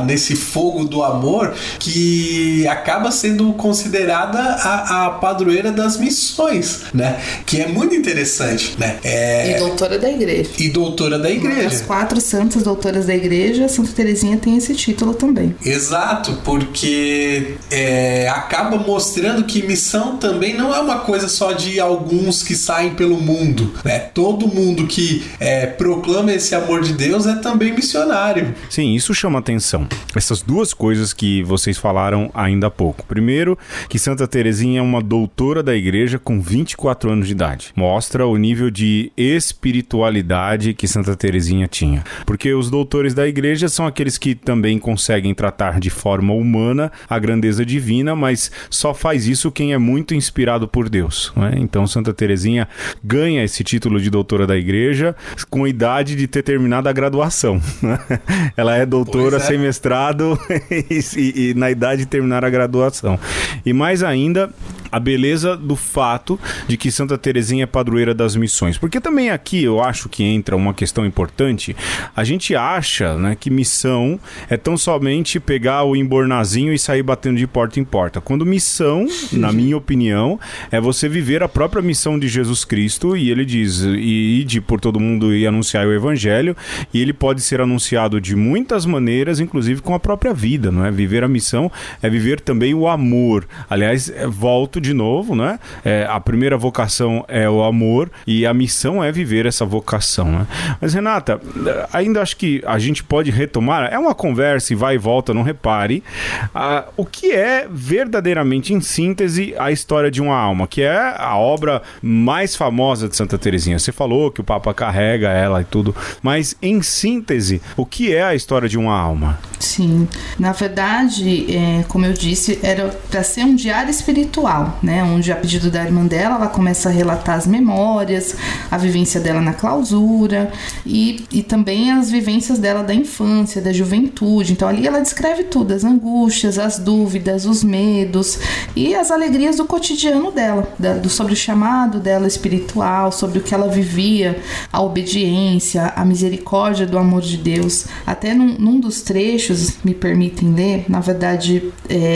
nesse fogo do amor, que acaba sendo considerada a padroeira das missões, né? Que é muito interessante, né? E doutora da igreja. Uma das 4 santas doutoras da igreja, Santa Teresinha tem esse título também. Exato, porque acaba mostrando que missão também não é uma coisa só de alguns que saem pelo mundo, né? Todo mundo que proclama esse amor de Deus é também missionário. Sim, isso chama atenção. Essas duas coisas que vocês falaram ainda há pouco. Primeiro, que Santa Teresinha é uma doutora da igreja com 24 anos de idade. Mostra o nível de espiritualidade que Santa Teresinha tinha. Porque os doutores da igreja são aqueles que também conseguem tratar de forma humana a grandeza divina, mas só faz isso quem é muito inspirado por Deus, né? Então Santa Teresinha ganha esse título de doutora da igreja com a idade de ter terminado a graduação, né? Ela é doutora sem mestrado e na idade de terminar a graduação. E mais ainda, a beleza do fato de que Santa Teresinha é padroeira das missões. Porque também aqui eu acho que entra uma questão importante. A gente acha, né, que missão é tão somente pegar o embornazinho e sair batendo de porta em porta. Quando missão, na minha opinião, é você viver a própria missão de Jesus Cristo, e ele diz, ide por todo mundo e anunciar o evangelho, e ele pode ser anunciado de muitas maneiras, inclusive com a própria vida, não é? Viver a missão é viver também o amor. Aliás, volto de novo, né? A primeira vocação é o amor e a missão é viver essa vocação, né? Mas, Renata, ainda acho que a gente pode retomar, é uma conversa e vai e volta, não repare, o que é verdadeiramente, em síntese, a história de uma alma, que é a obra mais famosa de Santa Teresinha. Você falou que o Papa carrega ela e tudo, mas em síntese, o que é a história de uma alma? Sim, na verdade, como eu disse, era para ser um diário espiritual, né? Onde, a pedido da irmã dela, ela começa a relatar as memórias, a vivência dela na clausura e também as vivências dela da infância, da juventude. Então ali ela descreve tudo, as angústias, as dúvidas, os medos e as alegrias do cotidiano dela, sobre o chamado dela espiritual, sobre o que ela vivia, a obediência, a misericórdia do amor de Deus. Até num dos trechos, me permitem ler, na verdade,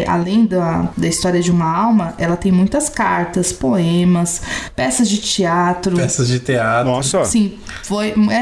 além da história de uma alma, ela tem muitas cartas, poemas, peças de teatro. Nossa! Sim,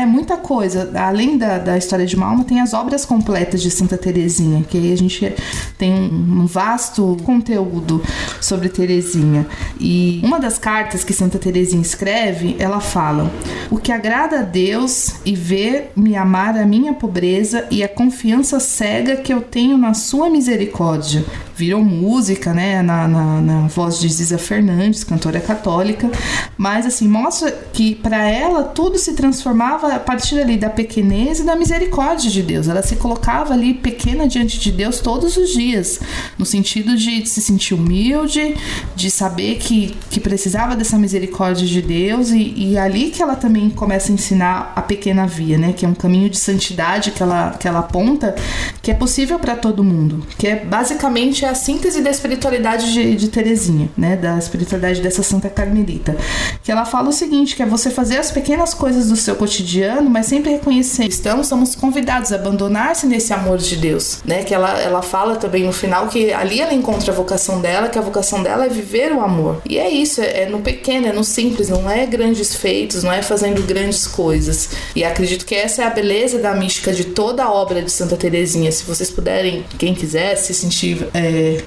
muita coisa. Além da história de uma alma, tem as obras completas de Santa Teresinha, que aí a gente tem um vasto conteúdo sobre Teresinha. E uma das cartas que Santa Teresinha escreve, ela fala: o que agrada a Deus e ver me amar a minha pobreza e a confiança cega que eu tenho na sua misericórdia. Virou música, né, na voz de Ziza Fernandes, cantora católica, mas assim, mostra que para ela tudo se transformava a partir ali da pequenez e da misericórdia de Deus. Ela se colocava ali pequena diante de Deus todos os dias, no sentido de se sentir humilde, de saber que precisava dessa misericórdia de Deus, e ali que ela também começa a ensinar a pequena via, né, que é um caminho de santidade que ela aponta, que é possível para todo mundo, que é basicamente a síntese da espiritualidade de Teresinha, né, da espiritualidade dessa Santa Carmelita, que ela fala o seguinte, que é você fazer as pequenas coisas do seu cotidiano, mas sempre reconhecer, somos convidados a abandonar-se nesse amor de Deus, né, que ela fala também no final que ali ela encontra a vocação dela, que a vocação dela é viver o amor, e é isso, é no pequeno, é no simples, não é grandes feitos, não é fazendo grandes coisas, e acredito que essa é a beleza da mística de toda a obra de Santa Teresinha. Se vocês puderem, quem quiser se sentir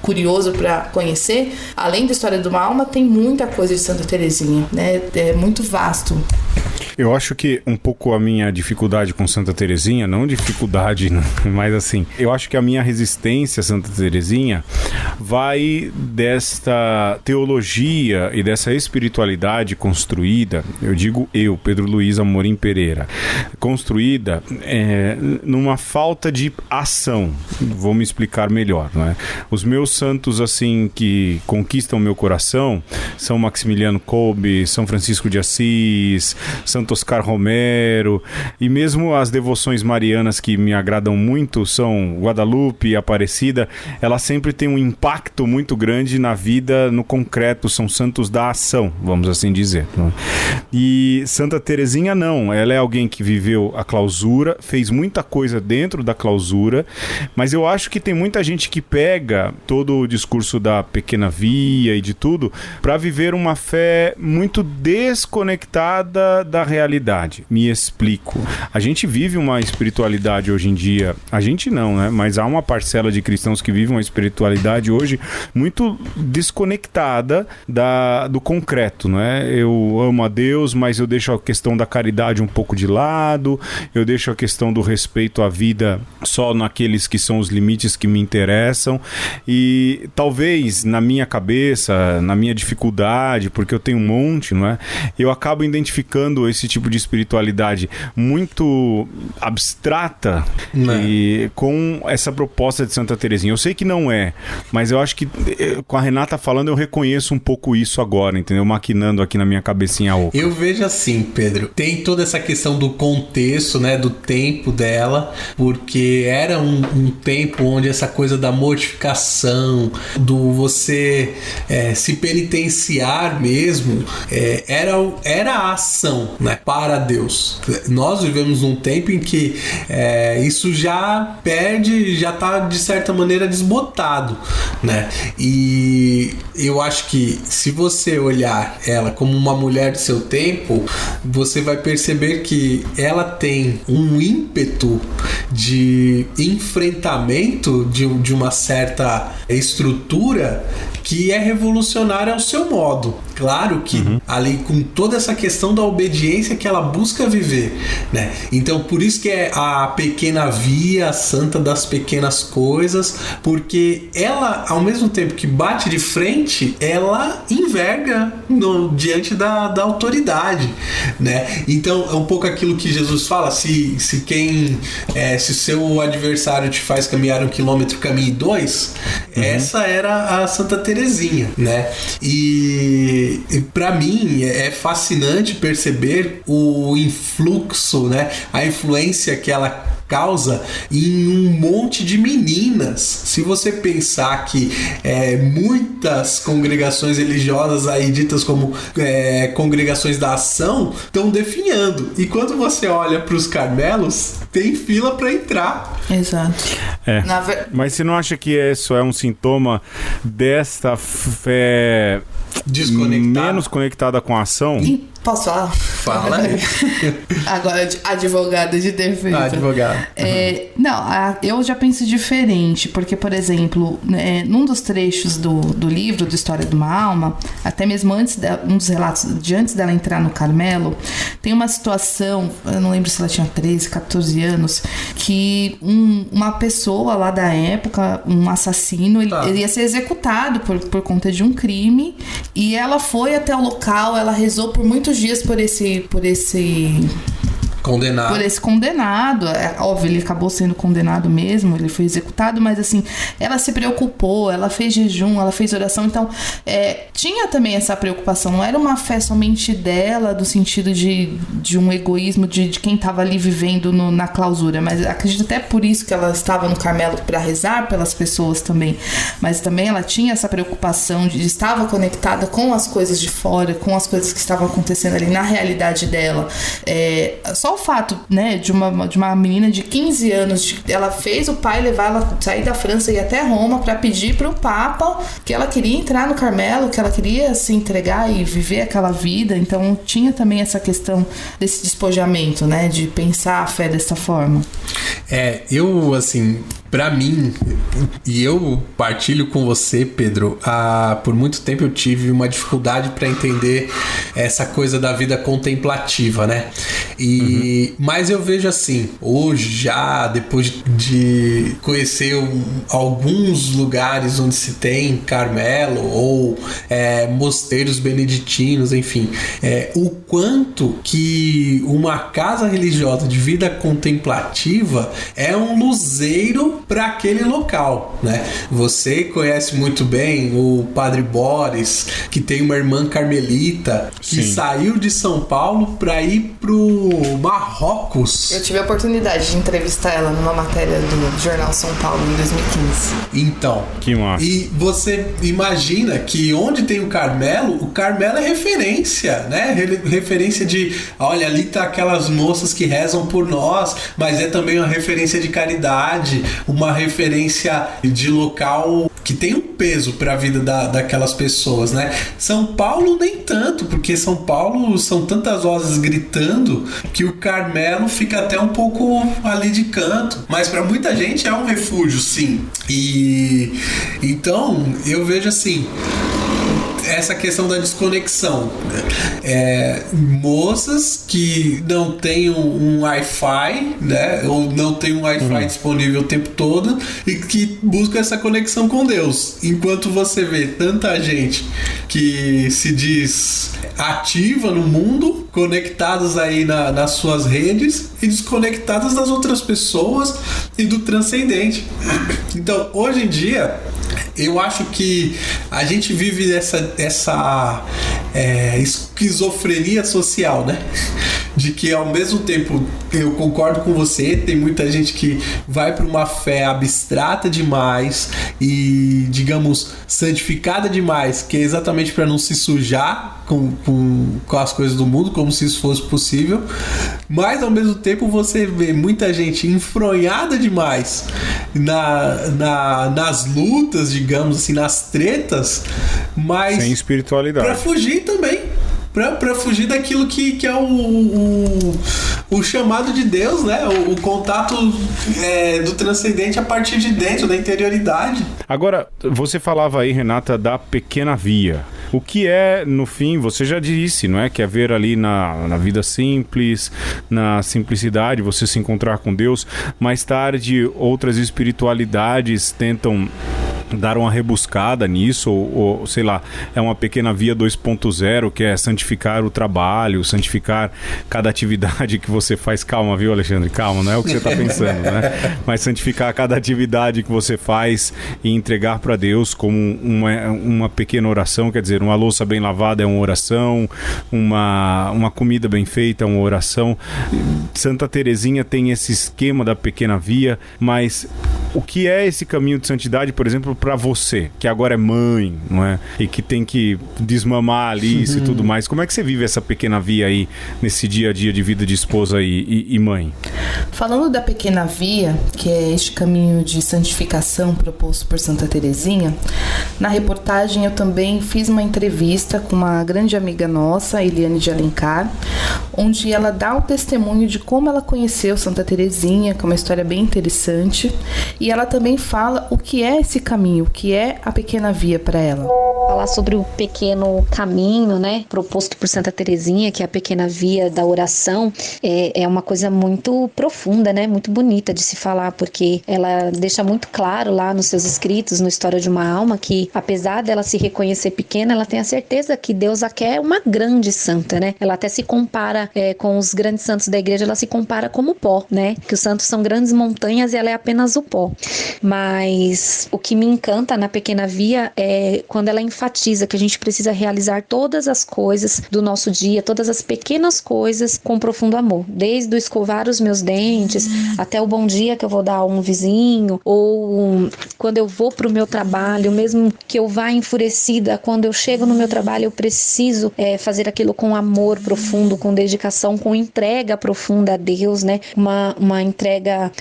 curioso para conhecer, além da história de uma alma, tem muita coisa de Santa Teresinha, né? É muito vasto. Eu acho que um pouco a minha dificuldade com Santa Teresinha, não dificuldade, mas assim, eu acho que a minha resistência a Santa Teresinha vai desta teologia e dessa espiritualidade construída, eu digo eu, Pedro Luiz Amorim Pereira, construída numa falta de ação. Vou me explicar melhor, não é? Os meus santos, assim, que conquistam meu coração são Maximiliano Kolbe, São Francisco de Assis, Santo Oscar Romero, e mesmo as devoções marianas que me agradam muito são Guadalupe e Aparecida. Elas sempre têm um impacto muito grande na vida, no concreto, são santos da ação, vamos assim dizer, não é? E Santa Teresinha não, ela é alguém que viveu a clausura, fez muita coisa dentro da clausura, mas eu acho que tem muita gente que pega todo o discurso da pequena via e de tudo para viver uma fé muito desconectada da realidade. Me explico. A gente vive uma espiritualidade hoje em dia, a gente não, né? Mas há uma parcela de cristãos que vivem uma espiritualidade hoje muito desconectada do concreto, não é? Eu amo a Deus, mas eu deixo a questão da caridade um pouco de lado, eu deixo a questão do respeito à vida só naqueles que são os limites que me interessam, e talvez na minha cabeça, na minha dificuldade, porque eu tenho um monte, não é? Eu acabo identificando esse tipo de espiritualidade muito abstrata e com essa proposta de Santa Teresinha. Eu sei que não é, mas eu acho que com a Renata falando eu reconheço um pouco isso agora, entendeu? Maquinando aqui na minha cabecinha oca. Eu vejo assim, Pedro, tem toda essa questão do contexto, né, do tempo dela, porque era um tempo onde essa coisa da mortificação, do você se penitenciar mesmo, era a ação, né, para Deus. Nós vivemos num tempo em que isso já está de certa maneira desbotado, né? E eu acho que se você olhar ela como uma mulher do seu tempo, você vai perceber que ela tem um ímpeto de enfrentamento de uma certa estrutura que é revolucionária ao seu modo. Claro que ali com toda essa questão da obediência que ela busca viver, né? Então por isso que é a pequena via, a santa das pequenas coisas, porque ela, ao mesmo tempo que bate de frente, ela enverga diante da autoridade, né? Então é um pouco aquilo que Jesus fala, se seu adversário te faz caminhar 1 quilômetro, caminhe 2, essa era a Santa Teresinha, né? E para mim é fascinante perceber o influxo, né? A influência que ela causa em um monte de meninas. Se você pensar que muitas congregações religiosas aí ditas como congregações da ação estão definhando, e quando você olha para os Carmelos, tem fila para entrar. Exato. Mas você não acha que isso é um sintoma desta fé menos conectada com a ação? Posso falar? Fala aí. Agora, advogada de defesa. Advogada. Eu já penso diferente, porque, por exemplo, num dos trechos do livro, do História de uma Alma, até mesmo um dos relatos de antes dela entrar no Carmelo, tem uma situação, eu não lembro se ela tinha 13, 14 anos, que uma pessoa lá da época, um assassino, ele ia ser executado por conta de um crime, e ela foi até o local, ela rezou por muitos dias por esse condenado. Por esse condenado. Óbvio, ele acabou sendo condenado mesmo, ele foi executado, mas assim, ela se preocupou, ela fez jejum, ela fez oração, então tinha também essa preocupação, não era uma fé somente dela, do sentido de um egoísmo de quem estava ali vivendo na clausura, mas acredito até por isso que ela estava no Carmelo, para rezar pelas pessoas também, mas também ela tinha essa preocupação estava conectada com as coisas de fora, com as coisas que estavam acontecendo ali na realidade dela. Só o fato, né, de uma menina de 15 anos, ela fez o pai levar ela, sair da França e ir até Roma para pedir para o Papa que ela queria entrar no Carmelo, que ela queria se entregar e viver aquela vida. Então tinha também essa questão desse despojamento, né, de pensar a fé dessa forma. Eu, assim, pra mim, e eu partilho com você, Pedro, por muito tempo eu tive uma dificuldade para entender essa coisa da vida contemplativa, né? Mas eu vejo assim, hoje já, depois de conhecer alguns lugares onde se tem Carmelo ou mosteiros beneditinos, enfim, o quanto que uma casa religiosa de vida contemplativa é um luzeiro para aquele local, né? Você conhece muito bem o Padre Boris, que tem uma irmã carmelita que saiu de São Paulo para ir pro Marrocos. Eu tive a oportunidade de entrevistar ela numa matéria do Jornal São Paulo em 2015. Então, que massa. E você imagina que onde tem o Carmelo é referência, né? Referência de, olha, ali tá aquelas moças que rezam por nós, mas é também uma referência de caridade, uma referência de local que tem um peso para a vida daquelas pessoas, né? São Paulo nem tanto, porque São Paulo são tantas vozes gritando que o Carmelo fica até um pouco ali de canto, mas para muita gente é um refúgio, sim. E então eu vejo assim, essa questão da desconexão, moças que não têm um Wi-Fi, né, ou não tem um Wi-Fi disponível o tempo todo e que buscam essa conexão com Deus, enquanto você vê tanta gente que se diz ativa no mundo, conectados aí nas suas redes e desconectados das outras pessoas e do transcendente. Então, hoje em dia, eu acho que a gente vive essa esquizofrenia social, né? De que ao mesmo tempo, eu concordo com você, tem muita gente que vai para uma fé abstrata demais e, digamos, santificada demais, que é exatamente para não se sujar com as coisas do mundo, como se isso fosse possível, mas ao mesmo tempo você vê muita gente enfronhada demais nas lutas, digamos assim, nas tretas, mas sem espiritualidade, para fugir também, para fugir daquilo que é o chamado de Deus, né? O contato do transcendente a partir de dentro, da interioridade. Agora, você falava aí, Renata, da pequena via. O que é, no fim, você já disse, não é? Que é ver ali na vida simples, na simplicidade, você se encontrar com Deus. Mais tarde, outras espiritualidades tentam dar uma rebuscada nisso, ou sei lá, é uma pequena via 2.0, que é santificar o trabalho, santificar cada atividade que você faz. Calma, viu, Alexandre? Calma, não é o que você está pensando, né? Mas santificar cada atividade que você faz e entregar para Deus como uma pequena oração, quer dizer, uma louça bem lavada é uma oração, uma comida bem feita é uma oração. Santa Terezinha tem esse esquema da pequena via, mas o que é esse caminho de santidade, por exemplo, para você, que agora é mãe, não é? E que tem que desmamar a Alice e tudo mais. Como é que você vive essa pequena via aí, nesse dia a dia de vida de esposa e mãe? Falando da pequena via, que é este caminho de santificação proposto por Santa Terezinha, na reportagem eu também fiz uma entrevista com uma grande amiga nossa, Eliane de Alencar, onde ela dá o testemunho de como ela conheceu Santa Terezinha, que é uma história bem interessante, e ela também fala o que é esse caminho, o que é a pequena via para ela. Falar sobre o pequeno caminho, né, proposto por Santa Terezinha, que é a pequena via da oração, é uma coisa muito profunda, né, muito bonita de se falar, porque ela deixa muito claro lá nos seus escritos, no História de uma Alma, que apesar dela se reconhecer pequena, ela tem a certeza que Deus a quer uma grande santa, né? Ela até se compara com os grandes santos da igreja, ela se compara como pó, né? Que os santos são grandes montanhas e ela é apenas o pó. Mas o que me encanta na pequena via é quando ela enfatiza que a gente precisa realizar todas as coisas do nosso dia, todas as pequenas coisas com profundo amor, desde o escovar os meus dentes até o bom dia que eu vou dar a um vizinho, ou quando eu vou pro meu trabalho, mesmo que eu vá enfurecida, quando eu chego no meu trabalho eu preciso fazer aquilo com amor profundo, com dedicação, com entrega profunda a Deus, né? Uma entrega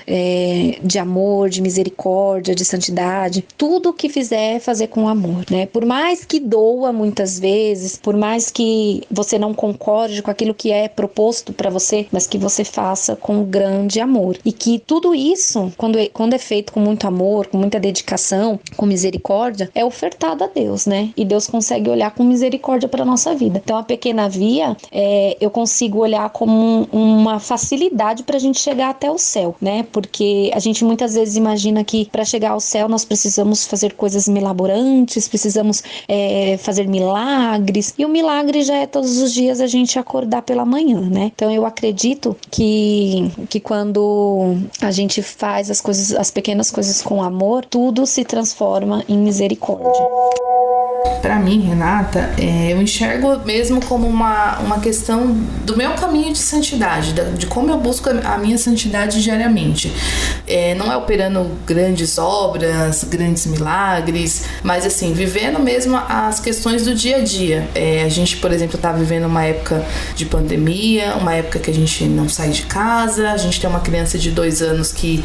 de amor, de misericórdia, de santidade, tudo que fizer fazer com amor, né? Por mais mais que doa muitas vezes, por mais que você não concorde com aquilo que é proposto para você, mas que você faça com grande amor. E que tudo isso, quando é feito com muito amor, com muita dedicação, com misericórdia, é ofertado a Deus, né? E Deus consegue olhar com misericórdia para nossa vida. Então a pequena via, eu consigo olhar como uma facilidade para a gente chegar até o céu, né? Porque a gente muitas vezes imagina que para chegar ao céu nós precisamos fazer coisas milaborantes, precisamos fazer milagres, e o milagre já é todos os dias a gente acordar pela manhã, né? Então eu acredito que quando a gente faz as pequenas coisas com amor, tudo se transforma em misericórdia. Para mim, Renata, eu enxergo mesmo como uma questão do meu caminho de santidade, de como eu busco a minha santidade diariamente. Não é operando grandes obras, grandes milagres, mas assim, vivendo mesmo as questões do dia a dia. A gente, por exemplo, está vivendo uma época de pandemia, uma época que a gente não sai de casa, a gente tem uma criança de 2 anos que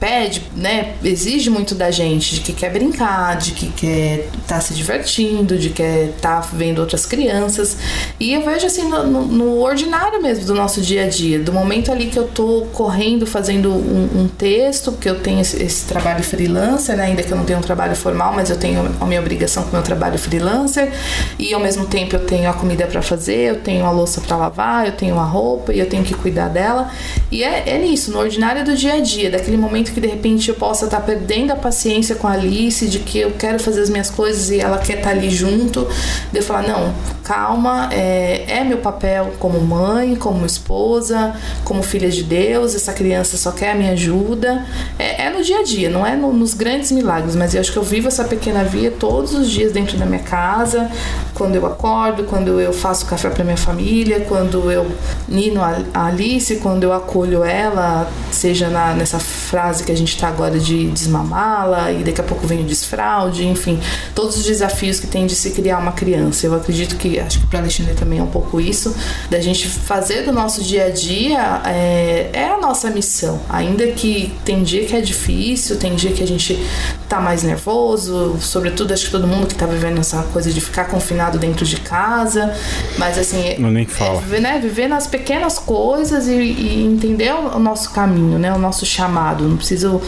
pede, né, exige muito da gente, de que quer brincar, de que quer estar se divertindo, de que quer estar vendo outras crianças. E eu vejo assim no ordinário mesmo do nosso dia a dia, do momento ali que eu tô correndo, fazendo um texto, porque eu tenho esse trabalho freelancer, né, ainda que eu não tenha um trabalho formal, mas eu tenho a minha obrigação com o meu trabalho freelancer, e ao mesmo tempo eu tenho a comida para fazer, eu tenho a louça para lavar, eu tenho a roupa e eu tenho que cuidar dela. E é nisso, no ordinário do dia a dia, daquele momento que de repente eu possa estar perdendo a paciência com a Alice, de que eu quero fazer as minhas coisas e ela quer estar ali junto, de eu falar, não, calma, é meu papel como mãe, como esposa, como filha de Deus, essa criança só quer a minha ajuda. É no dia a dia, não é nos grandes milagres, mas eu acho que eu vivo essa pequena via todos os dias dentro da minha casa, quando eu acordo, quando eu faço café para minha família, quando eu nino a Alice, quando eu acolho ela, seja nessa frase que a gente está agora de desmamá-la, e daqui a pouco vem o desfraude, enfim, todos os desafios que tem de se criar uma criança. Eu acredito que, acho que para Alexandre também é um pouco isso, da gente fazer do nosso dia a dia é a nossa missão, ainda que tem dia que é difícil, tem dia que a gente tá mais nervoso, sobretudo acho que todo mundo que tá vivendo essa coisa de ficar confinado dentro de casa, mas assim, eu nem falo. Viver nas pequenas coisas e entender o nosso caminho, né, o nosso chamado. Não preciso,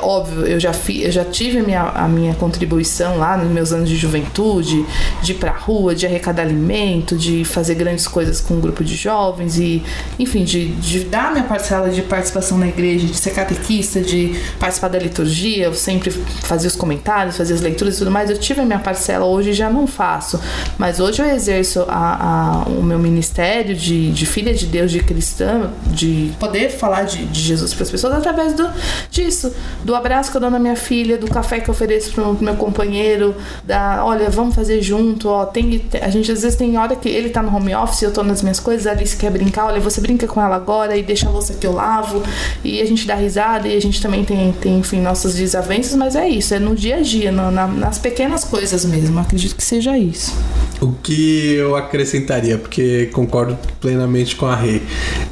óbvio, eu já tive a minha contribuição lá nos meus anos de juventude, de ir pra rua, de arrecadar alimento, de fazer grandes coisas com um grupo de jovens e, enfim, de dar minha parcela de participação na igreja, de ser catequista, de participar da liturgia. Eu sempre fazia os comentários, fazia as leituras e tudo mais. Eu tive a minha parcela, hoje já não faço, mas hoje eu exerço o meu ministério de filha de Deus, de cristã, de poder falar de Jesus para as pessoas através disso, do abraço que eu dou na minha filha, do café que eu ofereço pro meu companheiro, olha, vamos fazer junto, ó, a gente às vezes tem hora que ele tá no home office, eu tô nas minhas coisas, a Alice quer brincar, olha, você brinca com ela agora e deixa a louça que eu lavo, e a gente dá risada, e a gente também tem enfim, nossas desavenças, mas é isso, é no dia a dia, nas pequenas coisas mesmo, acredito que seja isso. O que eu acrescentaria, porque concordo plenamente com a Rê,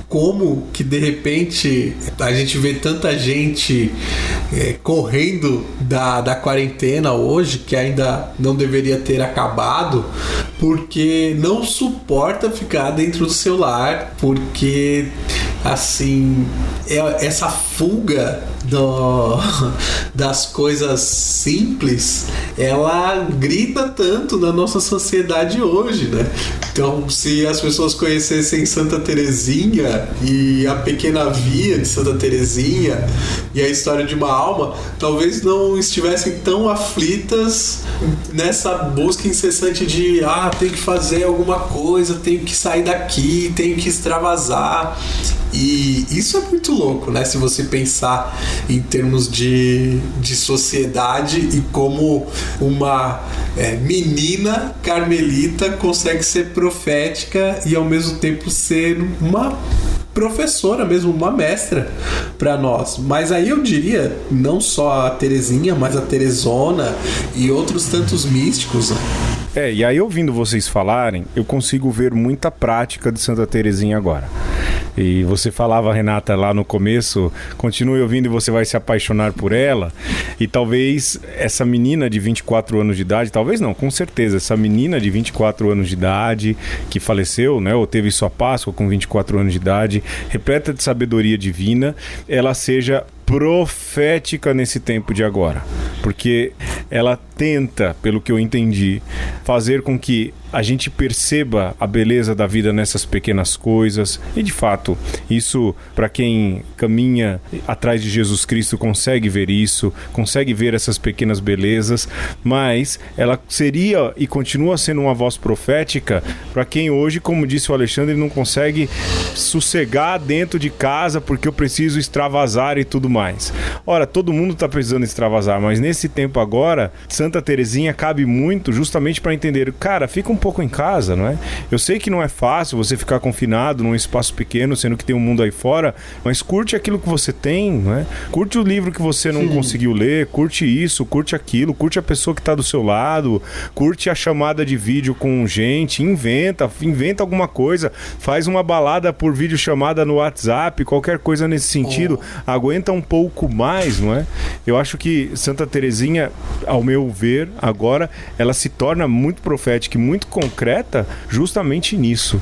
como que de repente a gente vê tanta gente correndo da quarentena hoje, que ainda não deveria ter acabado, porque não suporta ficar dentro do seu lar, porque assim, essa fuga das coisas simples, ela grita tanto na nossa sociedade hoje, né? Então, se as pessoas conhecessem Santa Teresinha e a pequena via de Santa Teresinha e a história de uma alma, talvez não estivessem tão aflitas nessa busca incessante de tenho que fazer alguma coisa, tenho que sair daqui, tenho que extravasar. E isso é muito louco, né? Se você pensar em termos de sociedade e como uma menina carmelita consegue ser profética e ao mesmo tempo ser uma professora mesmo, uma mestra para nós. Mas aí eu diria, não só a Teresinha, mas a Teresona e outros tantos místicos, né? E aí ouvindo vocês falarem, eu consigo ver muita prática de Santa Teresinha agora. E você falava, Renata, lá no começo, continue ouvindo e você vai se apaixonar por ela. E talvez essa menina de 24 anos de idade, talvez não, com certeza, essa menina de 24 anos de idade que faleceu, né, ou teve sua Páscoa com 24 anos de idade, repleta de sabedoria divina, ela seja profética nesse tempo de agora, porque ela tenta, pelo que eu entendi, fazer com que a gente perceba a beleza da vida nessas pequenas coisas, e de fato, isso, para quem caminha atrás de Jesus Cristo, consegue ver isso, consegue ver essas pequenas belezas, mas ela seria e continua sendo uma voz profética para quem hoje, como disse o Alexandre, não consegue sossegar dentro de casa porque eu preciso extravasar e tudo mais. Ora, todo mundo está precisando extravasar, mas nesse tempo agora, Santa Terezinha cabe muito justamente para entender, cara, fica um pouco em casa, não é? Eu sei que não é fácil você ficar confinado num espaço pequeno, sendo que tem um mundo aí fora, mas curte aquilo que você tem, não é? Curte o livro que você não conseguiu ler, curte isso, curte aquilo, curte a pessoa que está do seu lado, curte a chamada de vídeo com gente, inventa alguma coisa, faz uma balada por vídeo chamada no WhatsApp, qualquer coisa nesse sentido, aguenta um pouco mais, não é? Eu acho que Santa Terezinha, ao meu ver, agora, ela se torna muito profética e muito concreta justamente nisso.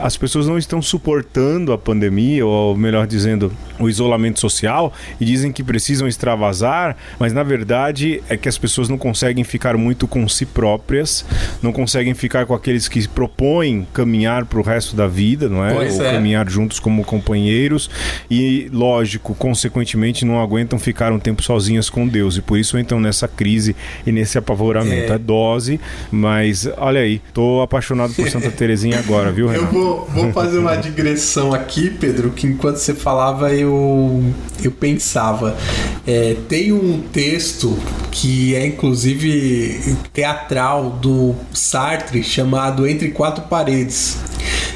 As pessoas não estão suportando a pandemia, ou melhor dizendo, o isolamento social, e dizem que precisam extravasar, mas na verdade é que as pessoas não conseguem ficar muito com si próprias, não conseguem ficar com aqueles que propõem caminhar para o resto da vida, não é? Ou caminhar juntos como companheiros, e lógico, consequentemente não aguentam ficar um tempo sozinhas com Deus, e por isso entram nessa crise e nesse apavoramento. É dose, mas olha aí, tô apaixonado por Santa Terezinha agora, viu, Renato? Eu vou fazer uma digressão aqui, Pedro, que enquanto você falava eu pensava. Tem um texto que é inclusive teatral do Sartre, chamado Entre Quatro Paredes,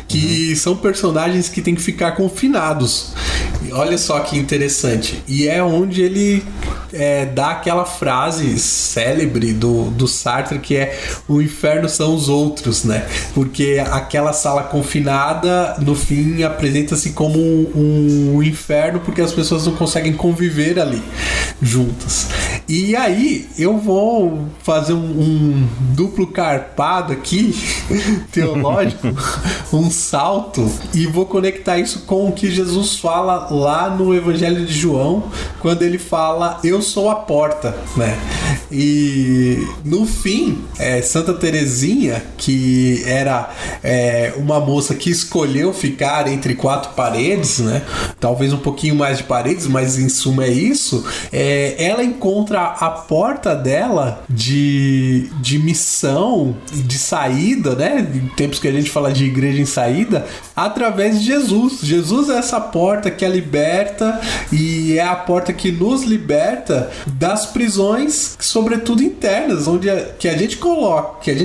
que são personagens que têm que ficar confinados. Olha só que interessante. E é onde ele dá aquela frase célebre do Sartre, que é: o inferno são os outros, né? Porque aquela sala confinada, no fim, apresenta-se como um inferno, porque as pessoas não conseguem conviver ali juntas. E aí eu vou fazer um duplo carpado aqui teológico, um salto, e vou conectar isso com o que Jesus fala lá no Evangelho de João, quando ele fala: eu sou a porta, né? E no fim, Santa Terezinha, que era uma moça que escolheu ficar entre quatro paredes, né? Talvez um pouquinho mais de paredes, mas em suma é isso. Ela encontra a porta dela de missão, de saída, né? Em tempos que a gente fala de igreja em saída, através de Jesus. Jesus é essa porta que a liberta, e é a porta que nos liberta das prisões, sobretudo internas, onde que a gente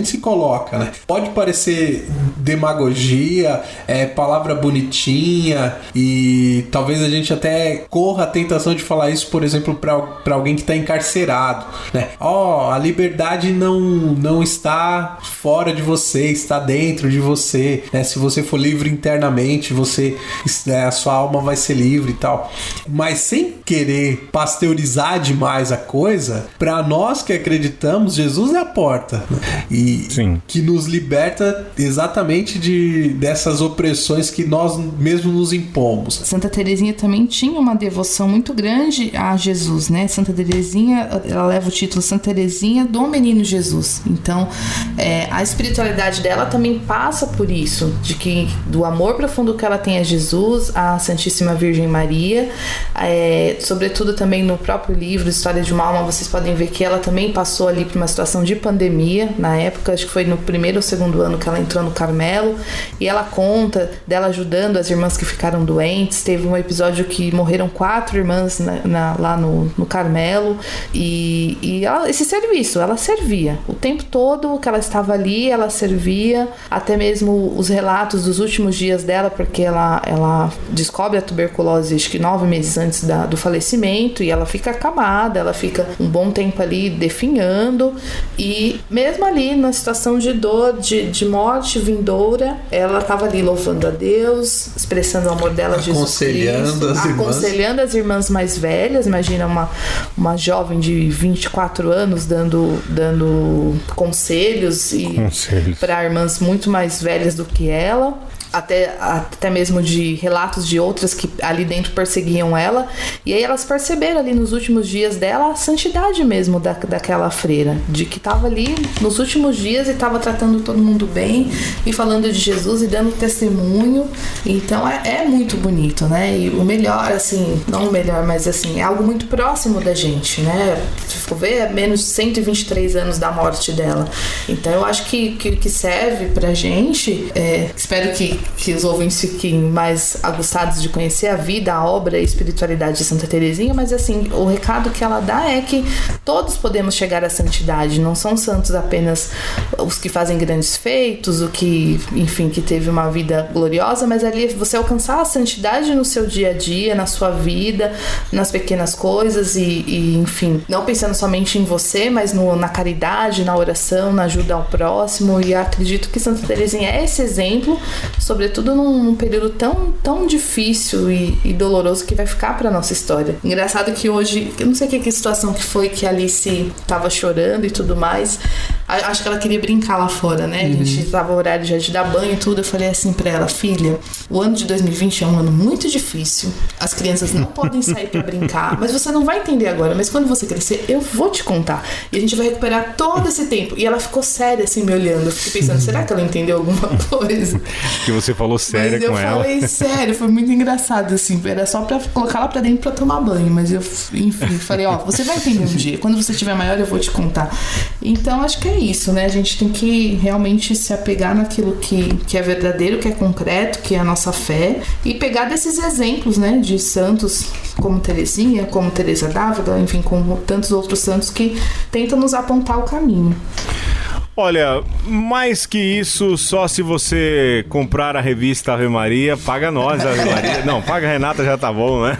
se coloca, né? Pode parecer demagogia, palavra bonitinha, e talvez a gente até corra a tentação de falar isso, por exemplo, para alguém que está encarcerado, né? A liberdade não está fora de você, está dentro de você, né? Se você for livre internamente, a sua alma vai ser livre e tal. Mas sem querer pasteurizar demais a coisa, para nós que acreditamos, Jesus é a porta, né? E sim, que nos liberta exatamente dessas opressões que nós mesmos nos impomos. Santa Terezinha também tinha uma devoção muito grande a Jesus, né? Santa Terezinha, ela leva o título Santa Terezinha do Menino Jesus. Então, a espiritualidade dela também passa por isso, do amor profundo que ela tem a Jesus, a Santíssima Virgem Maria. Sobretudo também no próprio livro História de uma Alma, vocês podem ver que ela também passou ali por uma situação de pandemia na época, acho que foi no primeiro ou segundo ano que ela entrou no Carmelo, e ela conta dela ajudando as irmãs que ficaram doentes. Teve um episódio que morreram 4 irmãs lá no Carmelo, e esse serviço, ela servia o tempo todo que ela estava ali, ela servia, até mesmo os relatos dos últimos dias dela, porque ela descobre a tuberculose acho que 9 meses antes do falecimento, e ela fica acamada, ela fica um bom tempo ali definhando, e mesmo ali na situação de dor, de morte vindoura, ela estava ali louvando a Deus, expressando o amor dela, Jesus Cristo, aconselhando as irmãs mais velhas. Imagina uma jovem de 24 anos dando conselhos para irmãs muito mais velhas do que ela. Até mesmo de relatos de outras que ali dentro perseguiam ela, e aí elas perceberam ali nos últimos dias dela a santidade mesmo daquela freira, de que estava ali nos últimos dias e estava tratando todo mundo bem e falando de Jesus e dando testemunho. Então é muito bonito, né? E o melhor, assim, não o melhor, mas assim, é algo muito próximo da gente, né? Se for ver, é menos de 123 anos da morte dela. Então eu acho que serve pra gente, espero que os ouvintes fiquem mais aguçados de conhecer a vida, a obra e a espiritualidade de Santa Teresinha, mas assim, o recado que ela dá é que todos podemos chegar à santidade, não são santos apenas os que fazem grandes feitos, o que, enfim, que teve uma vida gloriosa, mas ali você alcançar a santidade no seu dia a dia, na sua vida, nas pequenas coisas e enfim, não pensando somente em você, mas na caridade, na oração, na ajuda ao próximo, e acredito que Santa Teresinha é esse exemplo, sobretudo num período tão difícil e doloroso que vai ficar pra nossa história. Engraçado que hoje, eu não sei que situação que foi que a Alice tava chorando e tudo mais, acho que ela queria brincar lá fora, né? A gente tava no horário já de dar banho e tudo, eu falei assim pra ela: filha, o ano de 2020 é um ano muito difícil, as crianças não podem sair pra brincar, mas você não vai entender agora, mas quando você crescer, eu vou te contar, e a gente vai recuperar todo esse tempo. E ela ficou séria assim, me olhando, eu fiquei pensando, será que ela entendeu alguma coisa? Que você falou sério com ela. Mas eu falei sério, foi muito engraçado, assim, era só pra colocar ela pra dentro pra tomar banho, mas eu, enfim, falei, você vai entender um dia, quando você tiver maior eu vou te contar. Então acho que é isso, né, a gente tem que realmente se apegar naquilo que é verdadeiro, que é concreto, que é a nossa fé, e pegar desses exemplos, né, de santos como Teresinha, como Teresa d'Ávila, enfim, como tantos outros santos que tentam nos apontar o caminho. Olha, mais que isso, só se você comprar a revista Ave Maria, paga nós a Ave Maria. Não, paga a Renata, já tá bom, né?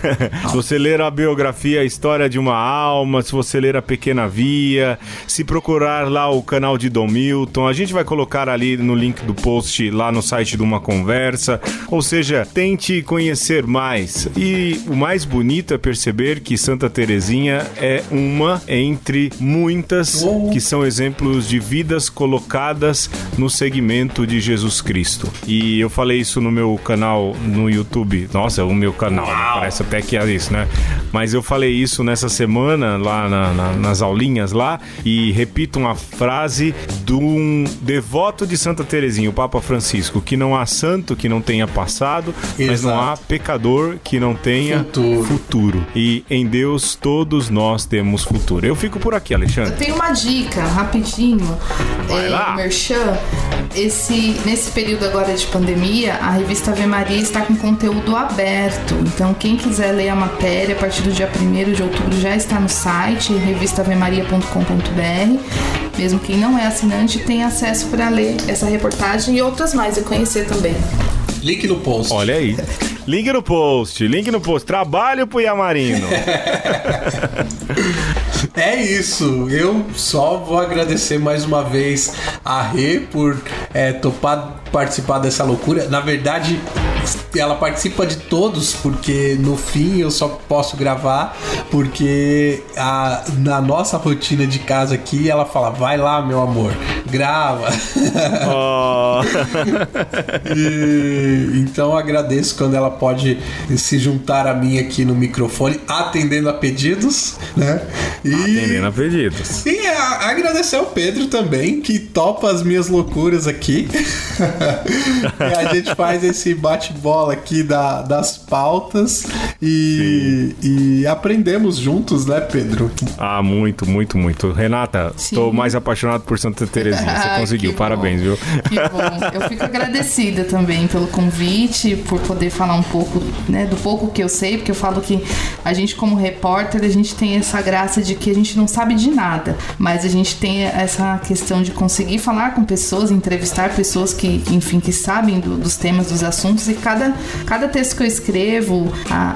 Se você ler a biografia, a história de uma alma, se você ler a Pequena Via, se procurar lá o canal de Dom Milton, a gente vai colocar ali no link do post, lá no site de Uma Conversa. Ou seja, tente conhecer mais. E o mais bonito é perceber que Santa Teresinha é uma entre muitas que são exemplos de vidas colocadas no segmento de Jesus Cristo. E eu falei isso no meu canal no YouTube. Nossa, é o meu canal, parece até que é isso, né? Mas eu falei isso nessa semana lá nas aulinhas lá, e repito uma frase de um devoto de Santa Teresinha, o Papa Francisco: que não há santo que não tenha passado, mas não há pecador que não tenha futuro. E em Deus todos nós temos futuro. Eu fico por aqui, Alexandre. Eu tenho uma dica, rapidinho. Vai lá. Merchan, nesse período agora de pandemia, a revista Ave Maria está com conteúdo aberto. Então, quem quiser ler a matéria, a partir do dia 1º de outubro já está no site, revistaavemaria.com.br. Mesmo quem não é assinante tem acesso para ler essa reportagem e outras mais, e conhecer também. Link no post. Olha aí. Link no post. Trabalho pro Yamarino. É isso. Eu só vou agradecer mais uma vez a Rê por topar participar dessa loucura. Na verdade, ela participa de todos, porque no fim eu só posso gravar porque na nossa rotina de casa aqui, ela fala: vai lá, meu amor, grava. Oh. Então agradeço quando ela pode se juntar a mim aqui no microfone, atendendo a pedidos, né? Atendendo a pedidos. E agradecer ao Pedro também, que topa as minhas loucuras aqui. E a gente faz esse bate-bola aqui das pautas e aprendemos juntos, né, Pedro? Muito, muito, muito. Renata, tô mais apaixonado por Santa Teresinha. Você conseguiu, parabéns, viu? Que bom. Eu fico agradecida também pelo convite, por poder falar um pouco, né, do pouco que eu sei, porque eu falo que a gente, como repórter, a gente tem essa graça de que a gente não sabe de nada, mas a gente tem essa questão de conseguir falar com pessoas, entrevistar pessoas que, enfim, que sabem dos temas, dos assuntos, e cada texto que eu escrevo,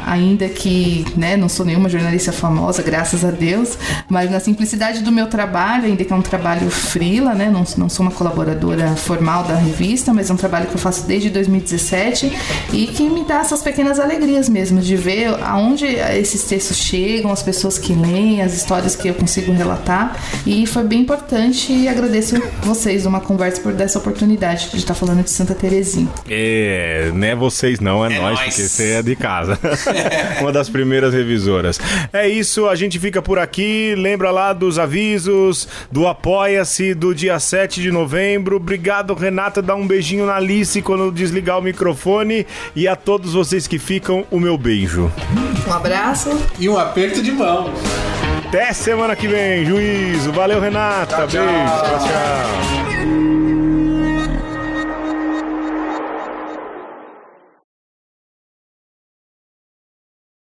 ainda que, né, não sou nenhuma jornalista famosa, graças a Deus, mas na simplicidade do meu trabalho, ainda que é um trabalho freela, né, não sou uma colaboradora formal da revista, mas é um trabalho que eu faço desde 2017 e que me dá essas pequenas alegrias mesmo, de ver aonde esses textos chegam, as pessoas que leem, as histórias que eu consigo relatar, e foi bem importante e agradeço vocês uma conversa por dar essa oportunidade de estar falando de Santa Terezinha. Não é vocês não, é nós, porque você é de casa. Uma das primeiras revisoras. É isso, a gente fica por aqui. Lembra lá dos avisos, do Apoia-se do dia 7 de novembro. Obrigado, Renata. Dá um beijinho na Alice quando desligar o microfone. E a todos vocês que ficam, o meu beijo. Um abraço. E um aperto de mão. Até semana que vem, juízo. Valeu, Renata. Tchau, tchau. Beijo. Tchau, tchau.